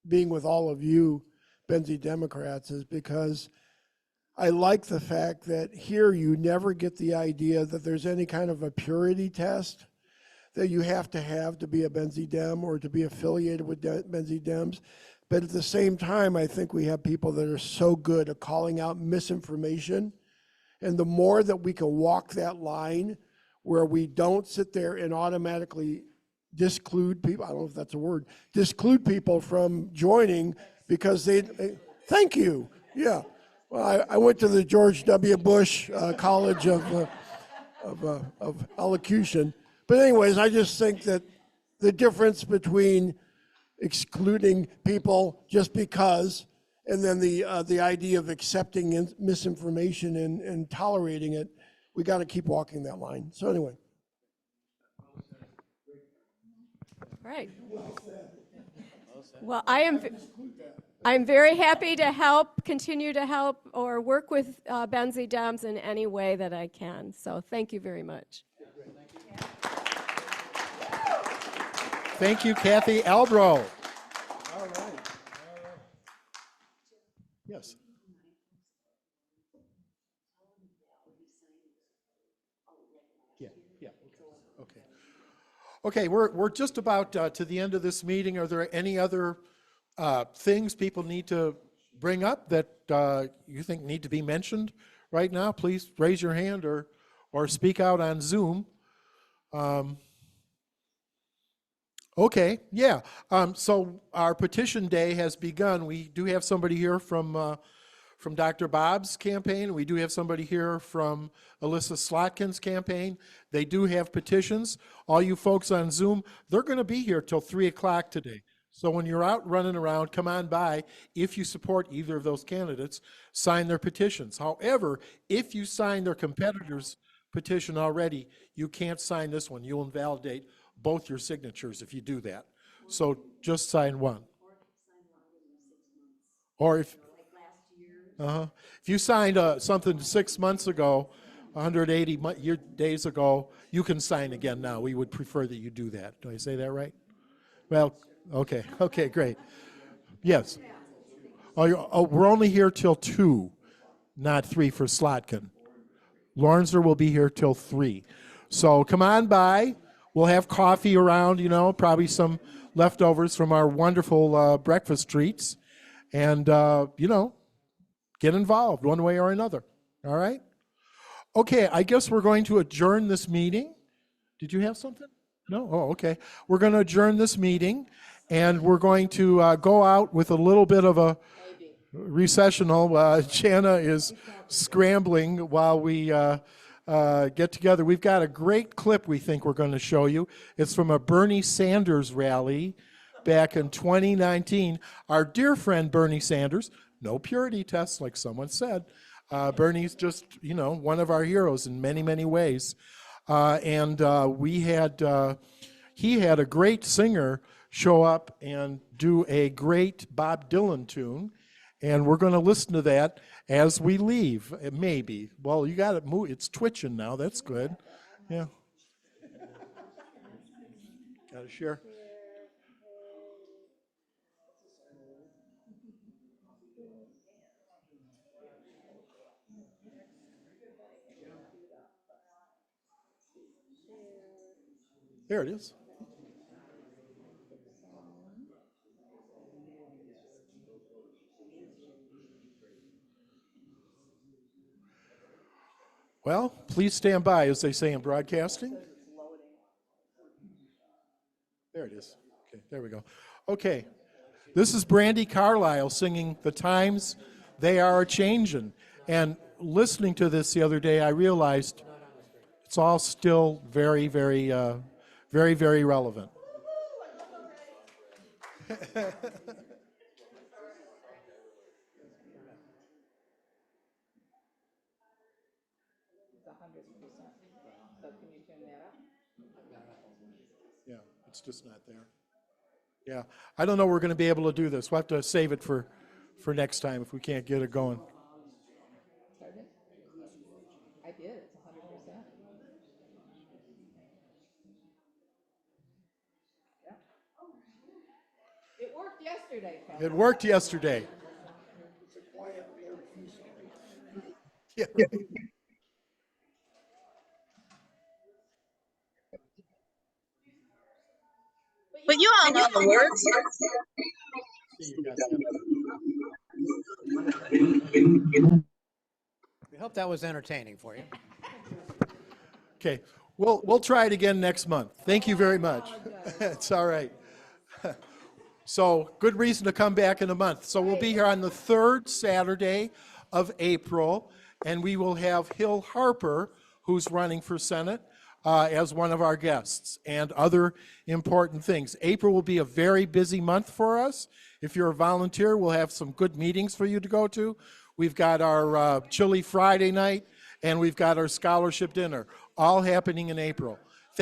being with all of you Benzie Democrats is because I like the fact that here you never get the idea that there's any kind of a purity test that you have to be a Benzie Dem or to be affiliated with Benzie Dems. But at the same time, I think we have people that are so good at calling out misinformation. And the more that we can walk that line where we don't sit there and automatically disclude people, I don't know if that's a word, disclude people from joining because they thank you, yeah. Well, I went to the George W. Bush College of Elocution. But anyways, I just think that the difference between excluding people just because, and then the idea of accepting misinformation and tolerating it, we got to keep walking that line. So anyway.
Right. Well, I'm very happy to continue to help or work with Benzie Dems in any way that I can. So thank you very much.
Thank you, Cathy Albro. All right. Yes. Yeah, yeah, okay. Okay, we're just about to the end of this meeting. Are there any other things people need to bring up that you think need to be mentioned right now? Please raise your hand or speak out on Zoom. Okay, yeah. So our petition day has begun. We do have somebody here from Dr. Bob's campaign. We do have somebody here from Alyssa Slotkin's campaign. They do have petitions. All you folks on Zoom, they're going to be here till 3 o'clock today. So when you're out running around, come on by. If you support either of those candidates, sign their petitions. However, if you sign their competitor's petition already, you can't sign this one. You'll invalidate both your signatures if you do that. So just sign one. Or if you signed something 6 months ago, 180 days ago, you can sign again now. We would prefer that you do that. Do I say that right? Well, okay, great. Yes. We're only here till 2, not 3 for Slotkin. Lawrencer will be here till 3. So come on by. We'll have coffee around, probably some leftovers from our wonderful breakfast treats. And, get involved one way or another. All right? Okay, I guess we're going to adjourn this meeting. Did you have something? No? Oh, okay. We're going to adjourn this meeting, and we're going to go out with a little bit of a recessional. Jana is scrambling while we get together. We've got a great clip we think we're going to show you. It's from a Bernie Sanders rally back in 2019. Our dear friend Bernie Sanders, no purity tests, like someone said. Bernie's just, one of our heroes in many, many ways. And he had a great singer show up and do a great Bob Dylan tune. And we're going to listen to that as we leave, maybe. Well, you got it move. It's twitching now. That's good. Yeah. Got to share. There it is. Well, please stand by, as they say in broadcasting. There it is. Okay, there we go. Okay, this is Brandy Carlisle singing "The Times They Are A-Changin'." And listening to this the other day, I realized it's all still very, very, very, very relevant. Yeah, it's just not there. Yeah, I don't know we're going to be able to do this. We'll have to save it for next time if we can't get it going.
I did, it's 100%. Yeah. It worked yesterday, Kelly.
It worked yesterday. Yeah.
But you all know the words.
We hope that was entertaining for you.
Okay, we'll try it again next month. Thank you very much. It's all right. So good reason to come back in a month. So we'll be here on the 3rd Saturday of April, and we will have Hill Harper, who's running for Senate, as one of our guests, and other important things. April will be a very busy month for us. If you're a volunteer, we'll have some good meetings for you to go to. We've got our Chili Friday night, and we've got our scholarship dinner, all happening in April.